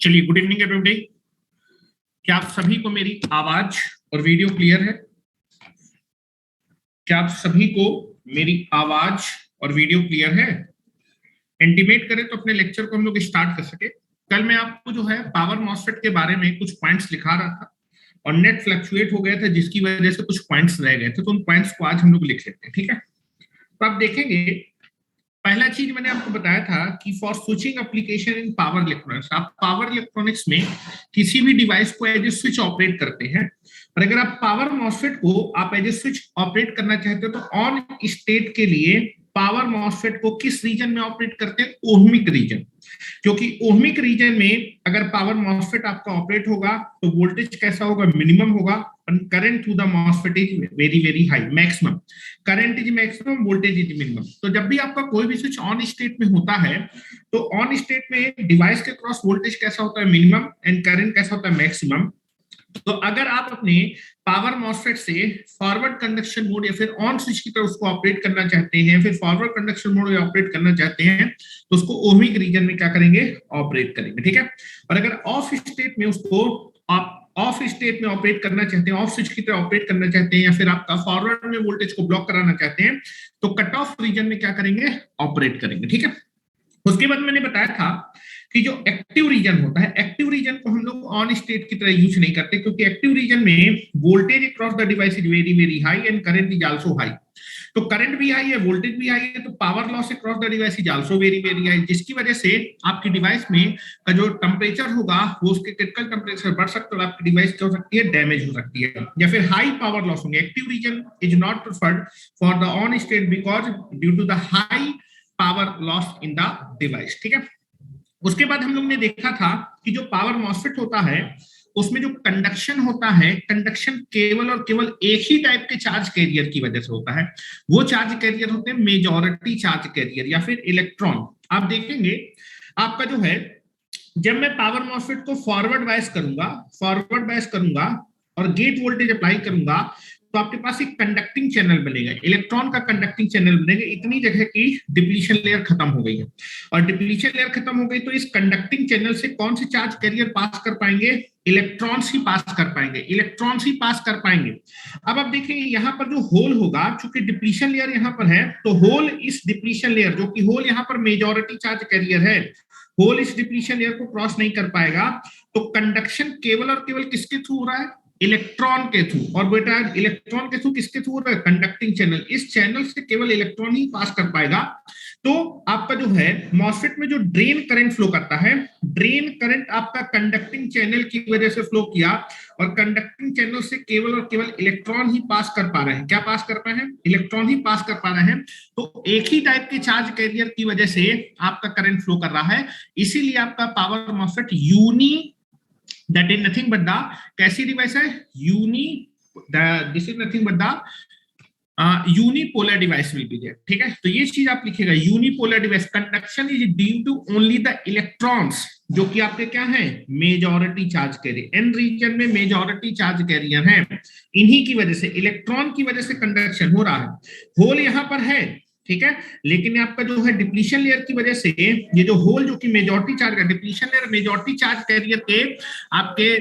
चलिए, good evening everybody. क्या आप सभी को मेरी आवाज और वीडियो क्लियर है? क्या आप सभी को मेरी आवाज और वीडियो क्लियर है? इंटीमेट करें तो अपने लेक्चर को हम लोग स्टार्ट कर सके। कल मैं आपको जो है पावर मॉसफेट के बारे में कुछ पॉइंट्स लिखा रहा था और नेट फ्लक्चुएट हो गया था, जिसकी वजह से कुछ पॉइंट्स रह गए थे, तो उन पॉइंट्स को आज हम लोग लिख लेते हैं। ठीक है, तो आप देखेंगे पहला चीज मैंने आपको बताया था कि for switching application in power electronics, आप पावर इलेक्ट्रॉनिक्स में किसी भी डिवाइस को एज ए स्विच ऑपरेट करते हैं, और अगर आप पावर मॉसफेट को आप एज ए स्विच ऑपरेट करना चाहते हो तो ऑन स्टेट के लिए पावर मॉसफेट को किस रीजन में ऑपरेट करते हैं? Ohmic region. क्योंकि ओहमिक रीजन में अगर पावर मॉसफेट आपका ऑपरेट होगा तो वोल्टेज कैसा होगा? मिनिमम होगा, और current through the MOSFET is very very high, maximum. Current is maximum, voltage is minimum. तो जब भी आपका कोई भी स्विच ऑन स्टेट में होता है तो ऑन स्टेट में डिवाइस के क्रॉस वोल्टेज कैसा होता है? मिनिमम, एंड करंट कैसा होता है? मैक्सिमम। तो अगर आप अपने पावर मॉसफेट से फॉरवर्ड कंडक्शन मोड या फिर ऑन स्विच की तरह उसको ऑपरेट करना चाहते हैं, फिर फॉरवर्ड कंडक्शन मोड में ऑपरेट करना चाहते हैं, तो उसको ओहमिक रीजन में क्या करेंगे? ऑपरेट करेंगे। ठीक है, और अगर ऑफ स्टेट में उसको आप ऑफ स्टेट में ऑपरेट करना चाहते हैं, ऑफ स्विच की तरह ऑपरेट करना चाहते हैं, या फिर आपका फॉरवर्ड में वोल्टेज को ब्लॉक कराना चाहते हैं, तो कट ऑफ रीजन में क्या करेंगे? ऑपरेट करेंगे। ठीक है, उसके बाद मैंने बताया था कि जो एक्टिव रीजन होता है, एक्टिव रीजन को हम लोग ऑन स्टेट की तरह यूज नहीं करते, क्योंकि एक्टिव रीजन में voltage across the device is very very high and current is also high. तो करंट भी हाई है, वोल्टेज भी हाई है, तो power loss across the device is also very very high, जिसकी वजह से आपकी डिवाइस में का जो टेम्परेचर होगा वो उसके क्रिटिकल टेम्परेचर बढ़ सकता है और आपकी डिवाइस क्या हो सकती है? डैमेज हो सकती है, या फिर हाई पावर लॉस होंगे। Active region is not preferred for the on state because due to the high power loss in the device. ठीक है, उसके बाद हम लोग ने देखा था कि जो पावर मॉसफेट होता है उसमें जो कंडक्शन होता है, कंडक्शन केवल और केवल एक ही टाइप के चार्ज कैरियर की वजह से होता है। वो चार्ज कैरियर होते हैं मेजॉरिटी चार्ज कैरियर या फिर इलेक्ट्रॉन। आप देखेंगे आपका जो है, जब मैं पावर मॉसफेट को फॉरवर्ड बायस करूंगा और गेट वोल्टेज अप्लाई करूंगा, तो आपके पास एक कंडक्टिंग चैनल बनेगा, इलेक्ट्रॉन का कंडक्टिंग चैनल बनेगा। इतनी जगह की डिप्लीशन लेयर खत्म हो गई है, और डिप्लीशन लेयर खत्म हो गई तो इस कंडक्टिंग चैनल से कौन से चार्ज कैरियर पास कर पाएंगे? इलेक्ट्रॉन्स ही पास कर पाएंगे, इलेक्ट्रॉन्स ही पास कर पाएंगे। अब आप देखेंगे यहाँ पर जो होल होगा, चूंकि डिप्लीशन लेयर यहाँ पर है, तो होल इस डिप्लीशन लेयर, जो कि होल यहाँ पर मेजॉरिटी चार्ज कैरियर है, होल इस डिप्लीशन लेयर को क्रॉस नहीं कर पाएगा। तो कंडक्शन केवल और केवल किसके थ्रू हो रहा है? इलेक्ट्रॉन के थ्रू। और बेटा इलेक्ट्रॉन के थ्रू किसके थ्रू हो रहा है? Conducting channel. इस चैनल से केवल इलेक्ट्रॉन ही पास कर पाएगा। तो आपका जो है मॉसफेट में जो ड्रेन करंट फ्लो करता है, ड्रेन करंट आपका कंडक्टिंग चैनल की वजह से फ्लो किया, और कंडक्टिंग चैनल से केवल और केवल इलेक्ट्रॉन ही पास कर पा रहे हैं। क्या पास कर पाए हैं? इलेक्ट्रॉन ही पास कर पा रहे हैं। तो एक ही टाइप के चार्ज कैरियर की वजह से आपका करंट फ्लो कर रहा है, इसीलिए आपका power MOSFET uni, that is nothing but the, कैसी डिवाइस है? Uni, this is nothing but the unipolar device will be there. ठीक है, तो ये चीज आप लिखिएगा, unipolar device. Conduction is due to only the electrons, जो कि आपके क्या है? Majority charge carrier. N region में मेजॉरिटी चार्ज कैरियर है, इन्हीं की वजह से, इलेक्ट्रॉन की वजह से कंडक्शन हो रहा है। होल यहाँ पर है, ठीक है, लेकिन आपका जो है डिप्लीशन लेयर की वजह से ये जो होल, जो कि मेजॉरिटी चार्ज का, depletion layer majority charge career के आपके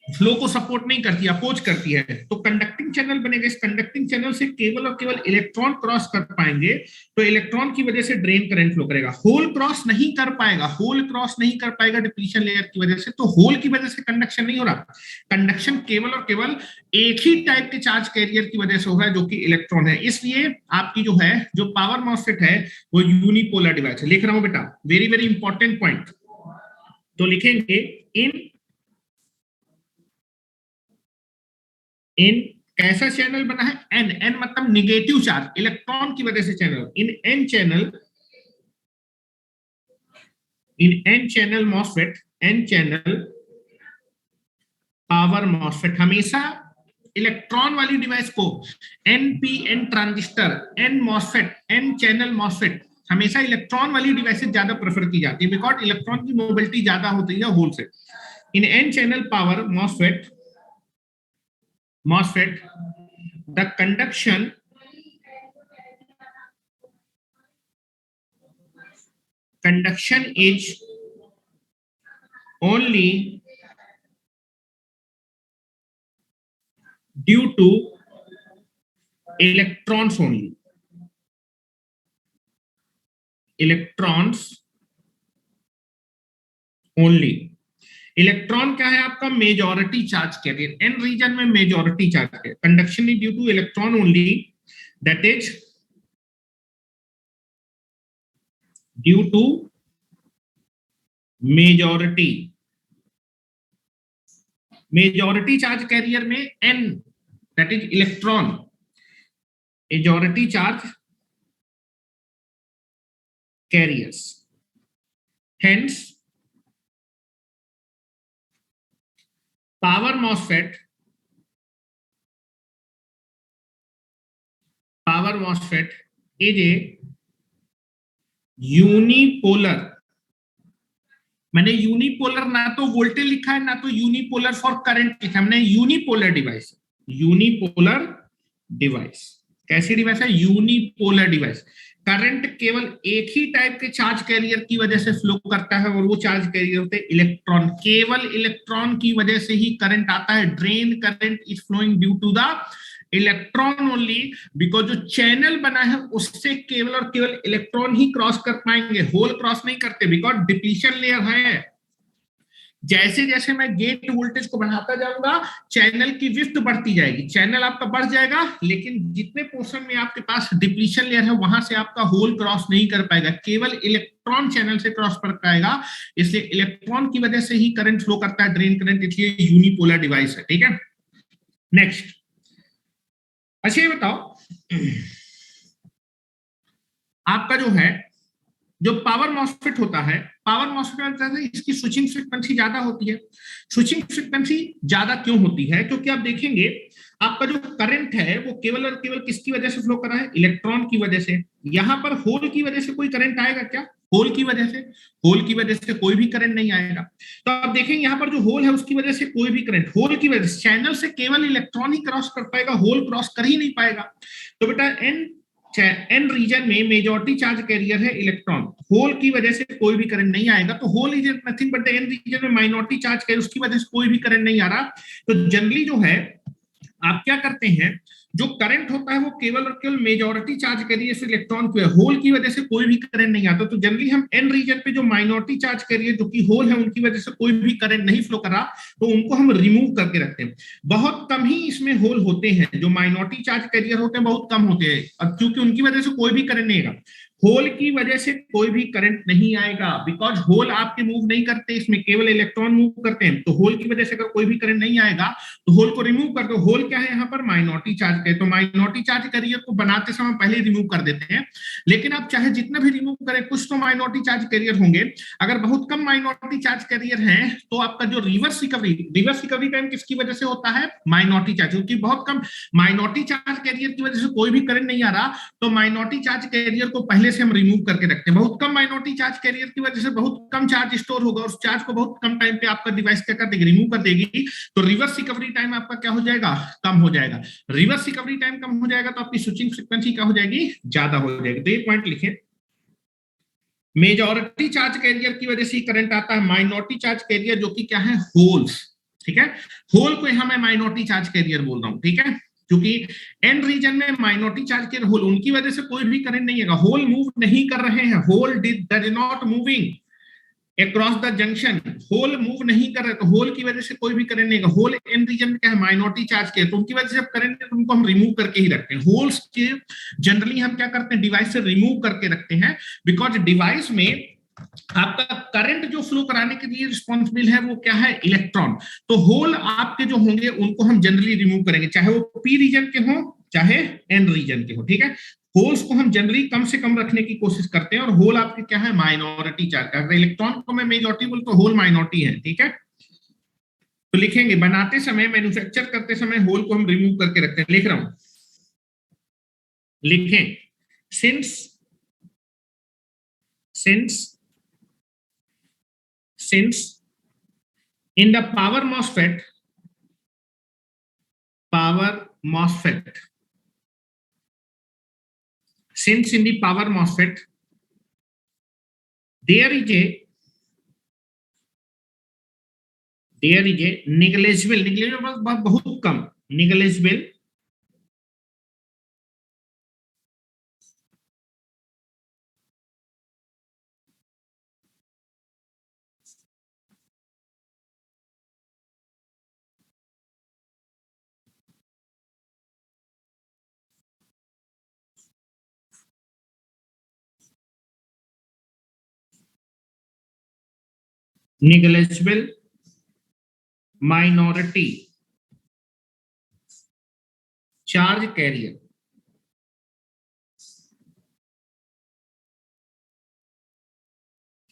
फ्लो को सपोर्ट नहीं करती, अपोज करती है, तो कंडक्टिंग चैनल बनेगा। इस कंडक्टिंग चैनल से केवल और केवल इलेक्ट्रॉन क्रॉस कर पाएंगे, तो इलेक्ट्रॉन की वजह से ड्रेन करंट फ्लो करेगा। होल क्रॉस नहीं कर पाएगा, होल क्रॉस नहीं कर पाएगा डिप्लीशन लेयर की वजह से, तो होल की वजह से कंडक्शन नहीं हो रहा। कंडक्शन केवल और केवल एक ही टाइप के चार्ज कैरियर की वजह से हो रहा है, जो कि इलेक्ट्रॉन है। इसलिए आपकी जो है, जो पावर मॉसफेट है, वो यूनिपोलर डिवाइस है। लिख रहा हूं बेटा, वेरी वेरी इंपॉर्टेंट पॉइंट। तो लिखेंगे इन कैसा चैनल बना है? एन, एन मतलब निगेटिव चार्ज, इलेक्ट्रॉन की वजह से channel. In N channel, in N channel MOSFET, N channel power MOSFET, हमेशा इलेक्ट्रॉन वाली डिवाइस को NPN transistor, N MOSFET, N channel MOSFET, हमेशा इलेक्ट्रॉन वाली डिवाइसेस ज्यादा प्रेफर की जाती है, बिकॉज इलेक्ट्रॉन की मोबिलिटी ज्यादा होती है होल से। In N channel power MOSFET, MOSFET the conduction is only due to electrons only. Electrons only. Electron क्या है आपका? Majority charge carrier. N region में मेजॉरिटी चार्ज है. Conduction is due to electron only, that is due to majority. Majority charge carrier में N, that is electron, majority charge carriers. Hence power MOSFET is a unipolar. मैंने unipolar ना तो voltage लिखा है ना तो unipolar for current लिखा है, हमने यूनिपोलर डिवाइस. यूनिपोलर डिवाइस कैसी डिवाइस है? Unipolar device. करंट केवल एक ही टाइप के चार्ज कैरियर की वजह से फ्लो करता है और वो चार्ज कैरियर होते हैं इलेक्ट्रॉन. केवल इलेक्ट्रॉन की वजह से ही करंट आता है. Drain current is flowing due to the electron only, because जो चैनल बना है उससे केवल और केवल इलेक्ट्रॉन ही क्रॉस कर पाएंगे, होल क्रॉस नहीं करते, बिकॉज डिप्लीशन लेयर है. जैसे जैसे मैं गेट वोल्टेज को बढ़ाता जाऊंगा चैनल की विड्थ बढ़ती जाएगी, चैनल आपका बढ़ जाएगा, लेकिन जितने पोर्शन में आपके पास डिप्लीशन लेयर है वहां से आपका होल क्रॉस नहीं कर पाएगा, केवल इलेक्ट्रॉन चैनल से क्रॉस कर पाएगा. इसलिए इलेक्ट्रॉन की वजह से ही करंट फ्लो करता है, ड्रेन करंट, इसलिए यूनिपोलर डिवाइस है. ठीक है. नेक्स्ट. अच्छा ये बताओ, आपका जो है जो पावर मॉसफेट होता है, पावर मॉसफेट में इसकी स्विचिंग फ्रीक्वेंसी ज्यादा होती है. स्विचिंग फ्रीक्वेंसी ज्यादा क्यों होती है? क्योंकि आप देखेंगे आपका जो करंट है वो केवल और केवल किसकी वजह से फ्लो कर रहा है? इलेक्ट्रॉन की वजह से. यहां पर होल की वजह से कोई करंट आएगा क्या? होल की वजह से, होल की वजह से कोई भी करंट नहीं आएगा. तो आप देखेंगे यहाँ पर जो होल है उसकी वजह से कोई भी करंट, होल की वजह से चैनल से केवल इलेक्ट्रॉन ही क्रॉस कर पाएगा, होल क्रॉस कर ही नहीं पाएगा. तो बेटा एन रीजन में मेजॉरिटी चार्ज कैरियर है इलेक्ट्रॉन, होल की वजह से कोई भी करंट नहीं आएगा. तो hole is nothing but N region में माइनॉरिटी चार्ज कैरियर, उसकी वजह से कोई भी करंट नहीं आ रहा. तो जनरली जो है आप क्या करते हैं, जो करंट होता है वो केवल और केवल मेजॉरिटी चार्ज कैरियर से इलेक्ट्रॉन की, होल की वजह से कोई भी करंट नहीं आता. तो जनरली हम एन रीजन पे जो माइनॉरिटी चार्ज कैरियर जो कि होल है उनकी वजह से कोई भी करंट नहीं फ्लो कर रहा, तो उनको हम रिमूव करके रखते हैं. बहुत कम ही इसमें होल होते हैं, जो माइनॉरिटी चार्ज कैरियर होते हैं बहुत कम होते हैं, और क्योंकि उनकी वजह से कोई भी करंट नहीं आएगा. होल की वजह से कोई भी करंट नहीं आएगा, बिकॉज होल आपके मूव नहीं करते, इसमें केवल इलेक्ट्रॉन मूव करते हैं. तो होल की वजह से अगर कोई भी करंट नहीं आएगा तो होल को रिमूव कर दो. होल क्या है यहाँ पर? माइनॉरिटी चार्ज है. तो माइनॉरिटी चार्ज कैरियर को बनाते समय पहले रिमूव कर देते हैं, लेकिन आप चाहे जितना भी रिमूव करें कुछ तो माइनॉरिटी चार्ज कैरियर होंगे. अगर बहुत कम माइनॉरिटी चार्ज कैरियर है तो आपका जो रिवर्स रिकवरी टाइम किसकी वजह से होता है? Minority charge. क्योंकि बहुत कम माइनॉरिटी चार्ज कैरियर की वजह से कोई भी करंट नहीं आ रहा, तो माइनॉरिटी चार्ज कैरियर को पहले से हम रिमूव करके रखते हैं. बहुत कम माइनॉरिटी चार्ज कैरियर की वजह से बहुत कम चार्ज स्टोर होगा, उस चार्ज को बहुत कम टाइम पे आपका डिवाइस क्या कर देगी? रिमूव कर देगी. तो रिवर्स रिकवरी टाइम आपका क्या हो जाएगा? कम हो जाएगा. रिवर्स रिकवरी टाइम कम हो जाएगा तो आपकी स्विचिंग फ्रीक्वेंसी क्या हो जाएगी? ज्यादा हो जाएगी. तो ये पॉइंट लिखे, मेजॉरिटी चार्ज कैरियर की वजह से करंट आता है. माइनॉरिटी चार्ज कैरियर जो कि क्या है? होल्स. ठीक है, होल को यहां मैं माइनॉरिटी चार्ज कैरियर बोल रहा हूं. ठीक है, क्योंकि एन रीजन में माइनॉरिटी चार्ज कैरियर होल, उनकी वजह से कोई भी करंट नहीं है. होल मूव नहीं कर रहे हैं, hole does not moving across the junction, hole move नहीं कर रहे, तो होल की वजह से कोई भी करंट नहीं है. होल एन रीजन में क्या है? माइनॉरिटी चार्ज के, तो उनकी वजह से करंट है तो उनको हम रिमूव करके ही रखते हैं. होल्स के जनरली हम क्या करते हैं? डिवाइस से रिमूव करके रखते हैं, बिकॉज डिवाइस में आपका करंट जो फ्लो कराने के लिए रिस्पॉन्सिबल है वो क्या है? इलेक्ट्रॉन. तो होल आपके जो होंगे उनको हम जनरली रिमूव करेंगे, चाहे वो पी रीजन के हो चाहे एन रीजन के हो. ठीक है, होल्स को हम जनरली कम से कम रखने की कोशिश करते हैं, और होल आपके क्या है? Minority charge. अगर इलेक्ट्रॉन को मैं मेजॉरिटी बोल तो होल माइनॉरिटी है. ठीक है, तो लिखेंगे बनाते समय, मैन्युफैक्चर करते समय होल को हम रिमूव करके रखते हैं. लिख रहा हूं, लिखें, since in the power MOSFET, since in the power MOSFET there is a there is a negligible, negligible बहुत कम, negligible negligible minority charge carrier,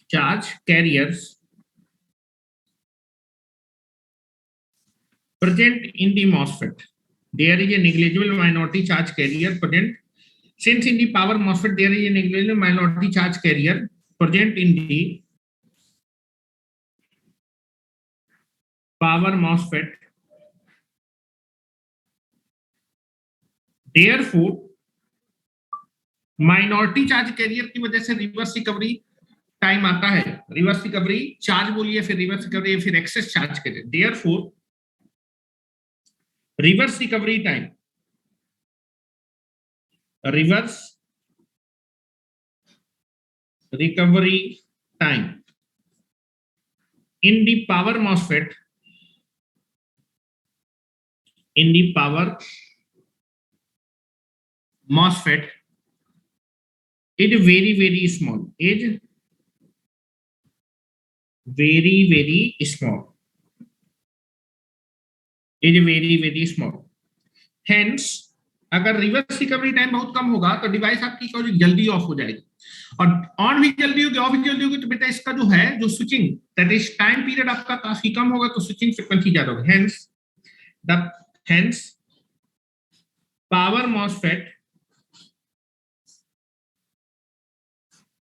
charge carriers present in the MOSFET. There is a negligible minority charge carrier present. Since in the power MOSFET there is a negligible minority charge carrier present in the power MOSFET, therefore minority charge career की वजह से reverse recovery time आता है, reverse recovery charge बोलिए, फिर reverse recovery, फिर excess charge carrier, therefore reverse recovery time, reverse recovery time in the power MOSFET, in the power MOSFET is very small, is very small, is very small. Hence अगर reverse recovery time बहुत कम होगा तो device आपकी क्या होगी, जल्दी of हो जाएगी, और ऑन भी जल्दी होगी, ऑफ भी जल्दी होगी, तो बेटा इसका जो है जो switching that is time period आपका काफी कम होगा, तो स्विचिंग फ्रीक्वेंसी ज्यादा होगी. Hence power MOSFET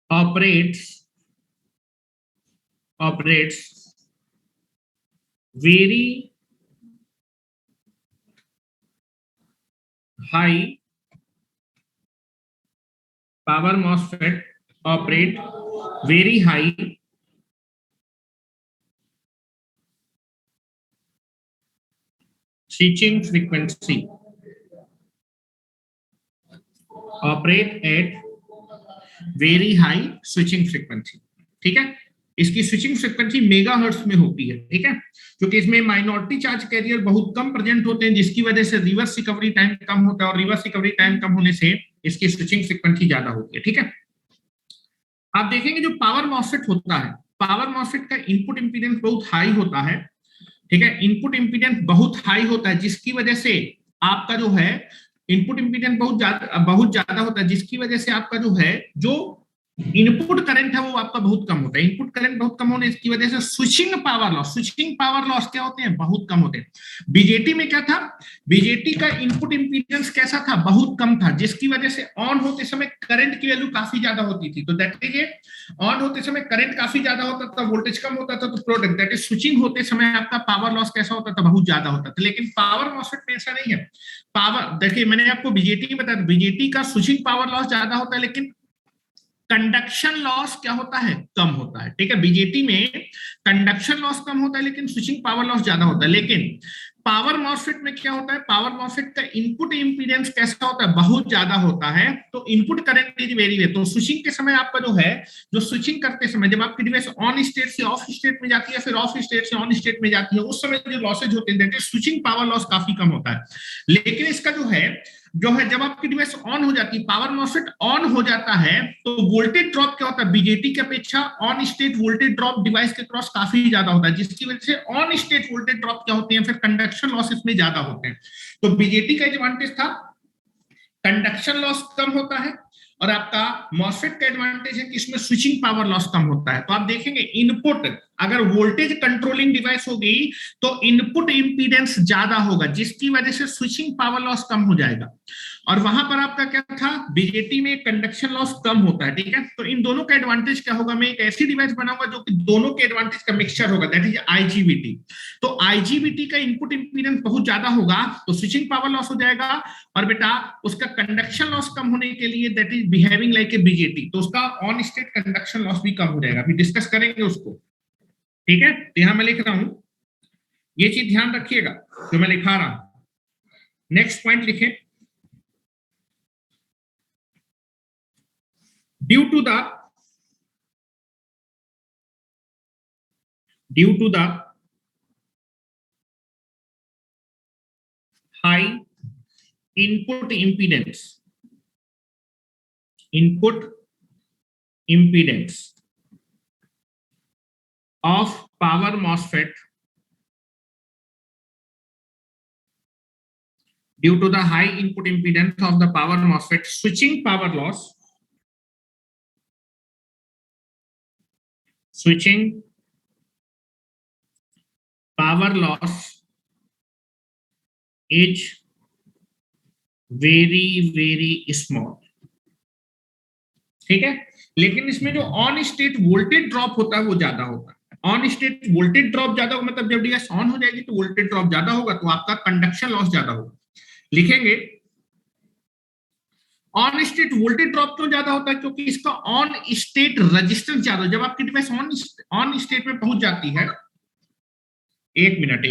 operates very high, power MOSFET operate very high switching frequency, operate at very high switching frequency. ठीक है, इसकी स्विचिंग फ्रीक्वेंसी मेगाहर्ट्ज में होती है. ठीक है, क्योंकि इसमें माइनॉरिटी चार्ज कैरियर बहुत कम प्रेजेंट होते हैं, जिसकी वजह से रिवर्स रिकवरी टाइम कम होता है, और रिवर्स रिकवरी टाइम कम होने से इसकी स्विचिंग फ्रीक्वेंसी ज्यादा होती है. ठीक है, आप देखेंगे जो पावर मॉसफेट होता है, पावर मॉसफेट का इनपुट इंपीडेंस बहुत हाई होता है. ठीक है, इनपुट इंपीडेंस बहुत हाई होता है, जिसकी वजह से आपका जो है इनपुट इंपीडेंस बहुत ज्यादा होता है, जिसकी वजह से आपका जो है जो इनपुट करंट है वो आपका बहुत कम होता है. इनपुट करंट बहुत कम होने की वजह से स्विचिंग पावर लॉस क्या होते हैं, बहुत कम होते हैं. बीजेटी में क्या था, बीजेटी का इनपुट इंपीडेंस कैसा था, बहुत कम था, जिसकी वजह से ऑन होते समय करंट की वैल्यू काफी ज्यादा होती थी. तो दैट इज ऑन होते समय करंट काफी ज्यादा होता था, वोल्टेज कम होता था, तो प्रोडक्ट दैट इज स्विचिंग होते समय आपका पावर लॉस कैसा होता था, बहुत ज्यादा होता था. लेकिन पावर मॉसफेट में ऐसा नहीं है. पावर देखिए, मैंने आपको बीजेटी बताया, बीजेटी का स्विचिंग पावर लॉस ज्यादा होता है, लेकिन कंडक्शन लॉस क्या होता है, कम होता है. ठीक है, बीजेटी में कंडक्शन लॉस कम होता है, लेकिन स्विचिंग पावर लॉस ज्यादा होता है. लेकिन पावर मॉसफेट में क्या होता है, पावर मॉसफेट का इनपुट इंपीडेंस कैसा होता है, बहुत ज्यादा होता है, तो input current is very way. तो स्विचिंग के समय आपका जो है, जो स्विचिंग करते समय जब आपकी डिवाइस ऑन स्टेट से ऑफ स्टेट में जाती है, फिर ऑफ स्टेट से ऑन स्टेट में जाती है, उस समय जो लॉसेज होते हैं, that is switching power loss काफी कम होता है. लेकिन इसका जो है जब आपकी डिवाइस ऑन हो जाती है, पावर मॉसफेट ऑन हो जाता है, तो वोल्टेज ड्रॉप क्या होता है, बीजेटी की अपेक्षा on state voltage drop device के क्रॉस काफी ज्यादा होता है, जिसकी वजह से ऑन स्टेट वोल्टेज ड्रॉप क्या होते हैं, फिर कंडक्शन लॉस इसमें ज्यादा होते हैं. तो बीजेटी का एडवांटेज था कंडक्शन लॉस कम होता है, और आपका मॉसफेट का एडवांटेज है कि इसमें स्विचिंग पावर लॉस कम होता है. तो आप देखेंगे इनपुट अगर वोल्टेज कंट्रोलिंग डिवाइस होगी तो इनपुट इंपीडेंस ज्यादा होगा, जिसकी वजह से स्विचिंग पावर लॉस कम हो जाएगा. और वहां पर आपका क्या था, बीजेटी में कंडक्शन लॉस कम होता है. ठीक है, तो इन दोनों का एडवांटेज क्या होगा, मैं एक ऐसी डिवाइस बनाऊंगा जो कि दोनों के एडवांटेज का मिक्सचर होगा, दैट इज आईजीबीटी. तो आईजीबीटी का इनपुट इंपीडेंस बहुत ज्यादा होगा, तो स्विचिंग पावर लॉस हो जाएगा, और बेटा उसका कंडक्शन लॉस कम होने के लिए that is behaving like A BJT, तो उसका ऑन स्टेट कंडक्शन लॉस भी कम हो जाएगा. अभी डिस्कस करेंगे उसको. ठीक है, तो यहां मैं लिख रहा हूं ये चीज ध्यान रखिएगा जो मैं लिखा रहा हूं। नेक्स्ट पॉइंट लिखें, due to the high input impedance of power MOSFET, due to the high input impedance of the power MOSFET, switching power loss is very small। ठीक है, लेकिन इसमें जो ऑन स्टेट वोल्टेज ड्रॉप होता है वो ज्यादा होगा। ऑन स्टेट वोल्टेज ड्रॉप ज्यादा होगा मतलब जब डीएस ऑन हो जाएगी तो वोल्टेज ड्रॉप ज्यादा होगा, तो आपका कंडक्शन लॉस ज्यादा होगा। लिखेंगे ऑन स्टेट वोल्टेज ड्रॉप क्यों ज्यादा होता है, क्योंकि इसका ऑन स्टेट रेजिस्टेंस ज्यादा। जब आपकी डिवाइस ऑन स्टेट में पहुंच जाती है, एक मिनट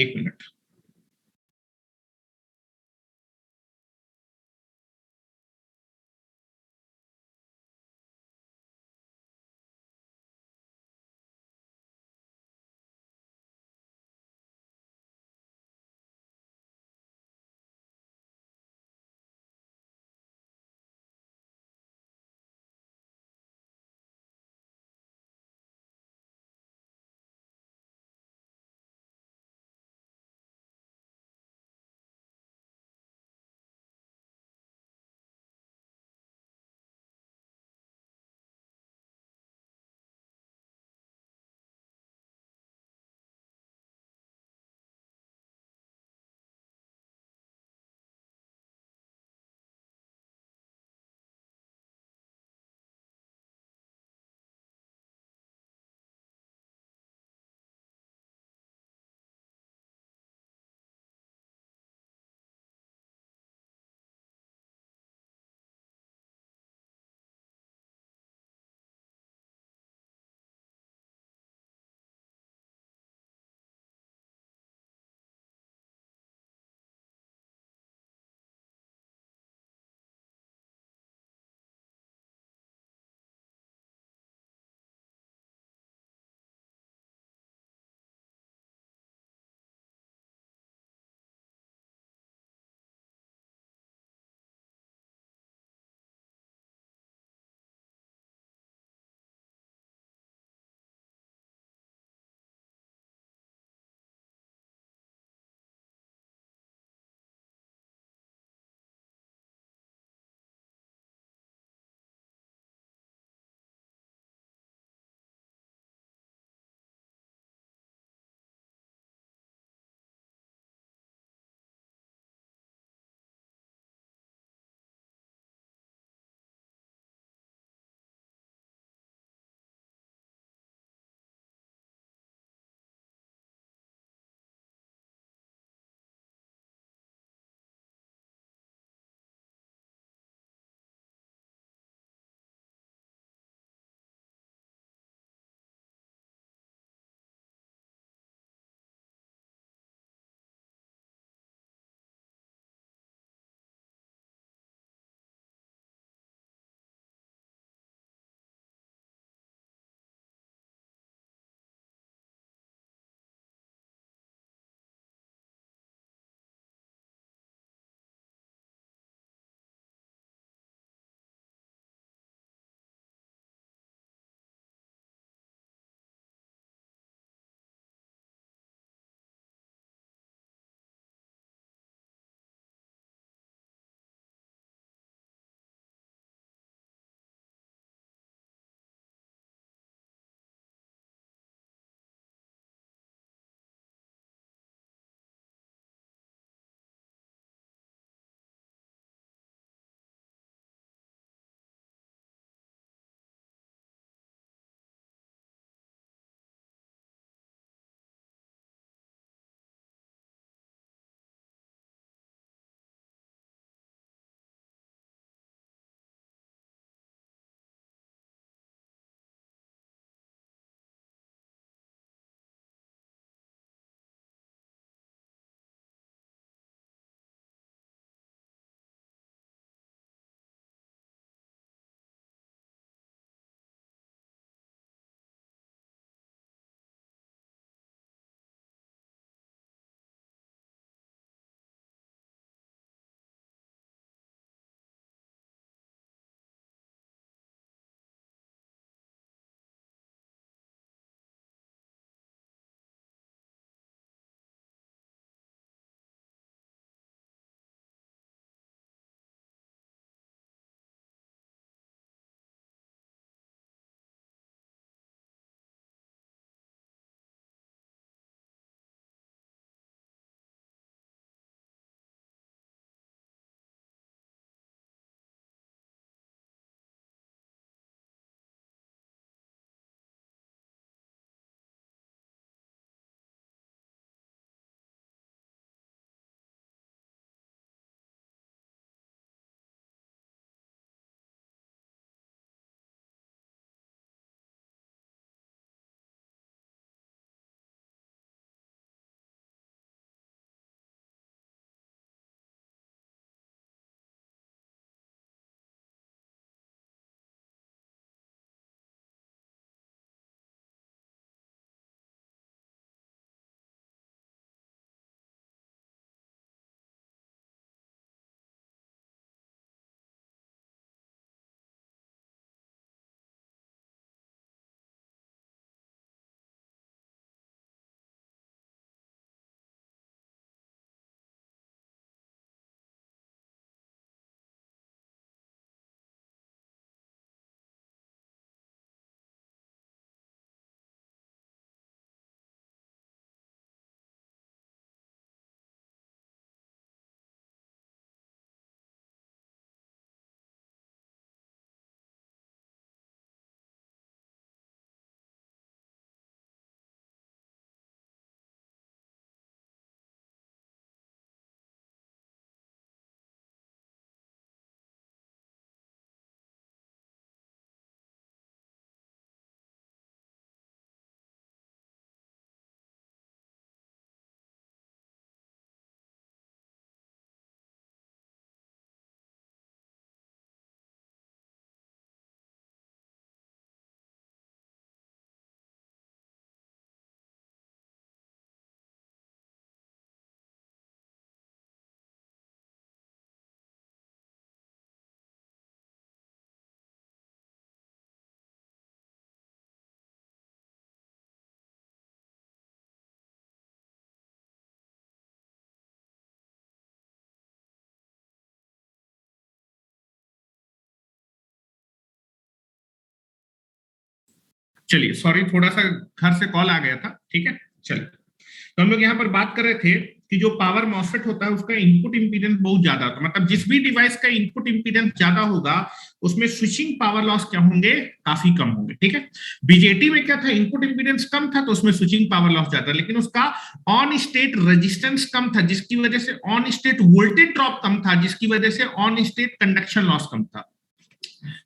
चलिए सॉरी, थोड़ा सा घर से कॉल आ गया था, ठीक है। चलिए, तो हम लोग यहाँ पर बात कर रहे थे कि जो पावर मॉसफेट होता है उसका इनपुट इंपीडेंस बहुत ज्यादा होता है, मतलब जिस भी डिवाइस का इनपुट इंपीडेंस ज्यादा होगा उसमें स्विचिंग पावर लॉस क्या होंगे, काफी कम होंगे, ठीक है। बीजेटी में क्या था, इनपुट इंपीडेंस कम था तो उसमें स्विचिंग पावर लॉस ज्यादा, लेकिन उसका ऑन स्टेट रेजिस्टेंस कम था जिसकी वजह से ऑन स्टेट वोल्टेज ड्रॉप कम था, जिसकी वजह से ऑन स्टेट कंडक्शन लॉस कम था।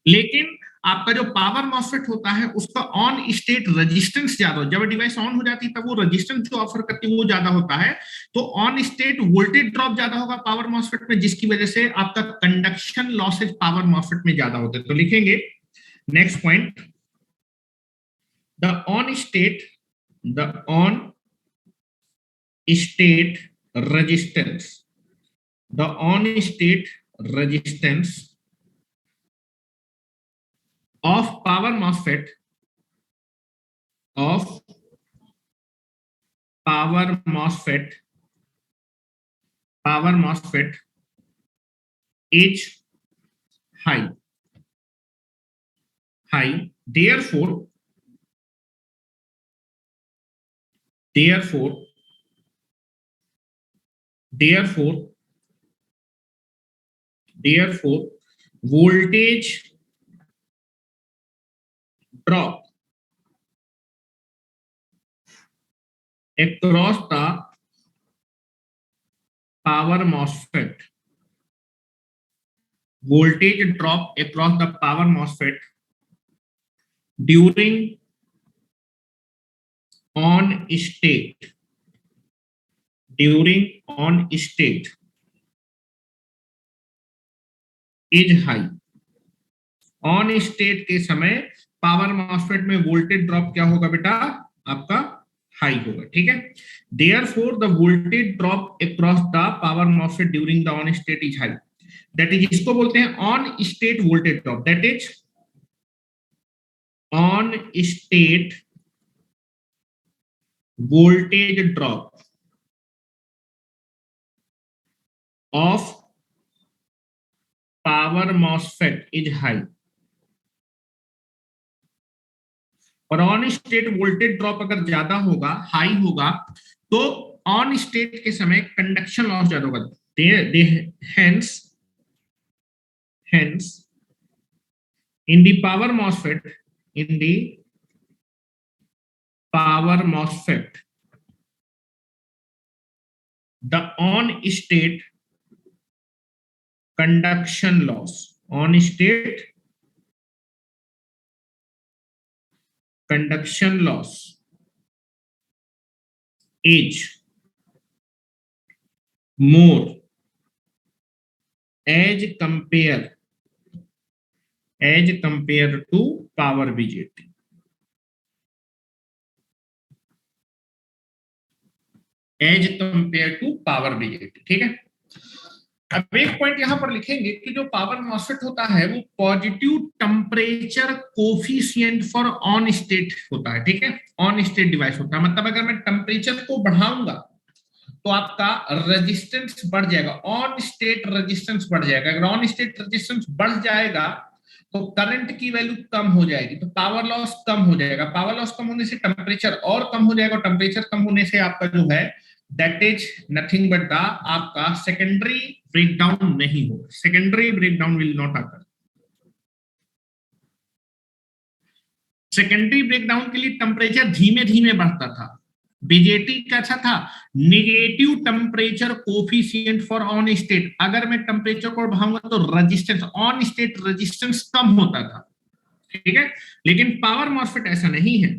लेकिन आपका जो पावर मॉसफेट होता है उसका ऑन स्टेट रेजिस्टेंस ज्यादा हो, जब डिवाइस ऑन हो जाती है तब वो रेजिस्टेंस जो ऑफर करती है वो ज्यादा होता है, तो ऑन स्टेट वोल्टेज ड्रॉप ज्यादा होगा पावर मॉसफेट में, जिसकी वजह से आपका कंडक्शन लॉसेज पावर मॉसफेट में ज्यादा होते हैं। तो लिखेंगे next point, the on state, the on state resistance, the on state resistance of power MOSFET, of power MOSFET, power MOSFET is high, high. Therefore, therefore, therefore, therefore, voltage drop across the power MOSFET, voltage drop across the power MOSFET during on state, during on state is high. On state के समय power MOSFET में voltage drop क्या होगा बेटा, आपका high होगा, ठीक है। Therefore the voltage drop across the power MOSFET during the on state is high, that is, इसको बोलते हैं on state voltage drop, that is on state voltage drop of power MOSFET is high. और on state voltage drop अगर ज्यादा होगा, high होगा, तो on state के समय कंडक्शन लॉस ज्यादा होगा। Hence hence in the power MOSFET, in the power MOSFET the on state conduction loss, on state conduction loss is more as compared to power BJT, as compared to power BJT, ठीक है। अब एक point यहां पर लिखेंगे कि जो power MOSFET होता है वो positive temperature coefficient for on state होता है, ठीक है। ऑन स्टेट डिवाइस होता है, मतलब अगर मैं टेम्परेचर को बढ़ाऊंगा तो आपका रेजिस्टेंस बढ़ जाएगा, ऑन स्टेट रेजिस्टेंस बढ़ जाएगा। अगर ऑन स्टेट रेजिस्टेंस बढ़ जाएगा तो करंट की वैल्यू कम हो जाएगी, तो पावर लॉस कम हो जाएगा। पावर लॉस कम होने से टेम्परेचर और कम हो जाएगा, टेम्परेचर कम होने से आपका जो है that is nothing but the आपका सेकेंडरी ब्रेकडाउन नहीं होगा, secondary breakdown will not occur. Secondary breakdown के लिए टेम्परेचर धीमे धीमे बढ़ता था, बीजेटी कैसा था, negative temperature coefficient for on state. अगर मैं टेम्परेचर को बढ़ाऊंगा तो रेजिस्टेंस, ऑन स्टेट रेजिस्टेंस कम होता था, ठीक है। लेकिन पावर मॉसफेट ऐसा नहीं है।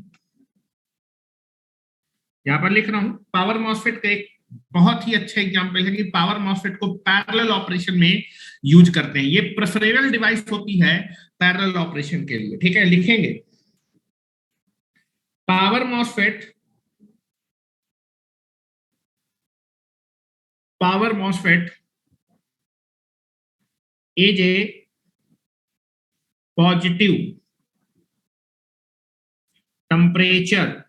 यहां पर लिख रहा हूं, पावर मॉसफेट का एक बहुत ही अच्छा एग्जांपल है कि पावर मॉसफेट को पैरेलल ऑपरेशन में यूज करते हैं। ये प्रेफरेबल डिवाइस होती है पैरेलल ऑपरेशन के लिए, ठीक है। लिखेंगे power MOSFET, power MOSFET is a positive temperature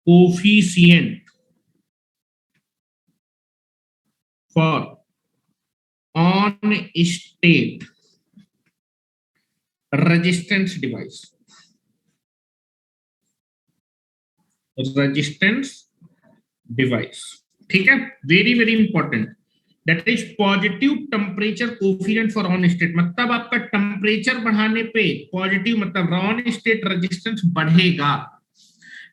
coefficient for on state resistance device, resistance device. ठीक है, very very important. That is positive temperature coefficient for on state, मतलब आपका टेम्परेचर बढ़ाने पे पॉजिटिव मतलब ऑन स्टेट रेजिस्टेंस बढ़ेगा।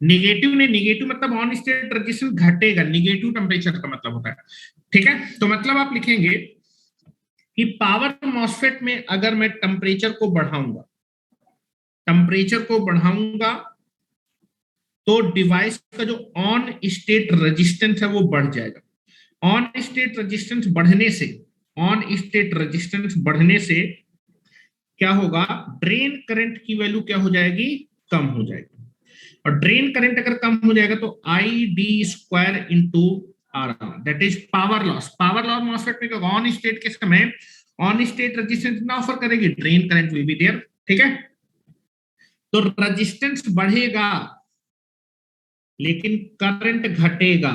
Negative ने negative मतलब ऑन स्टेट रेजिस्टेंस घटेगा, निगेटिव टेम्परेचर का मतलब होता है। ठीक है, तो मतलब आप लिखेंगे कि पावर मॉसफेट में अगर मैं टेम्परेचर को बढ़ाऊंगा तो डिवाइस का जो ऑन स्टेट रेजिस्टेंस है वो बढ़ जाएगा। ऑन स्टेट रेजिस्टेंस बढ़ने से क्या होगा, ड्रेन करंट की वैल्यू क्या हो जाएगी, कम हो जाएगी। और ड्रेन करंट अगर कम हो जाएगा तो I D square into R, that is power loss. Power loss MOSFET में ऑन स्टेट के समय ऑन स्टेट रेजिस्टेंस ना ऑफर करेगी, drain current will be there. ठीक है, तो रेजिस्टेंस बढ़ेगा लेकिन करंट घटेगा।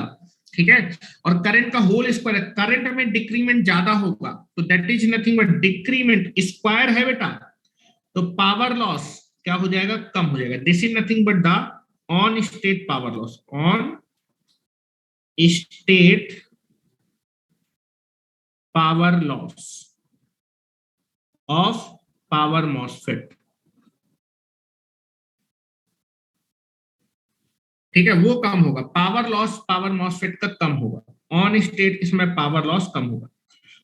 ठीक है, और करंट का होल स्क्वायर, करंट में डिक्रीमेंट ज्यादा होगा तो that is nothing but decrement, square है बेटा, तो पावर लॉस क्या हो जाएगा, कम हो जाएगा। This is nothing but the on state power loss, on state power loss of power MOSFET. ठीक है, वो कम होगा, पावर लॉस पावर मॉसफेट का कम होगा, ऑन स्टेट इसमें पावर लॉस कम होगा।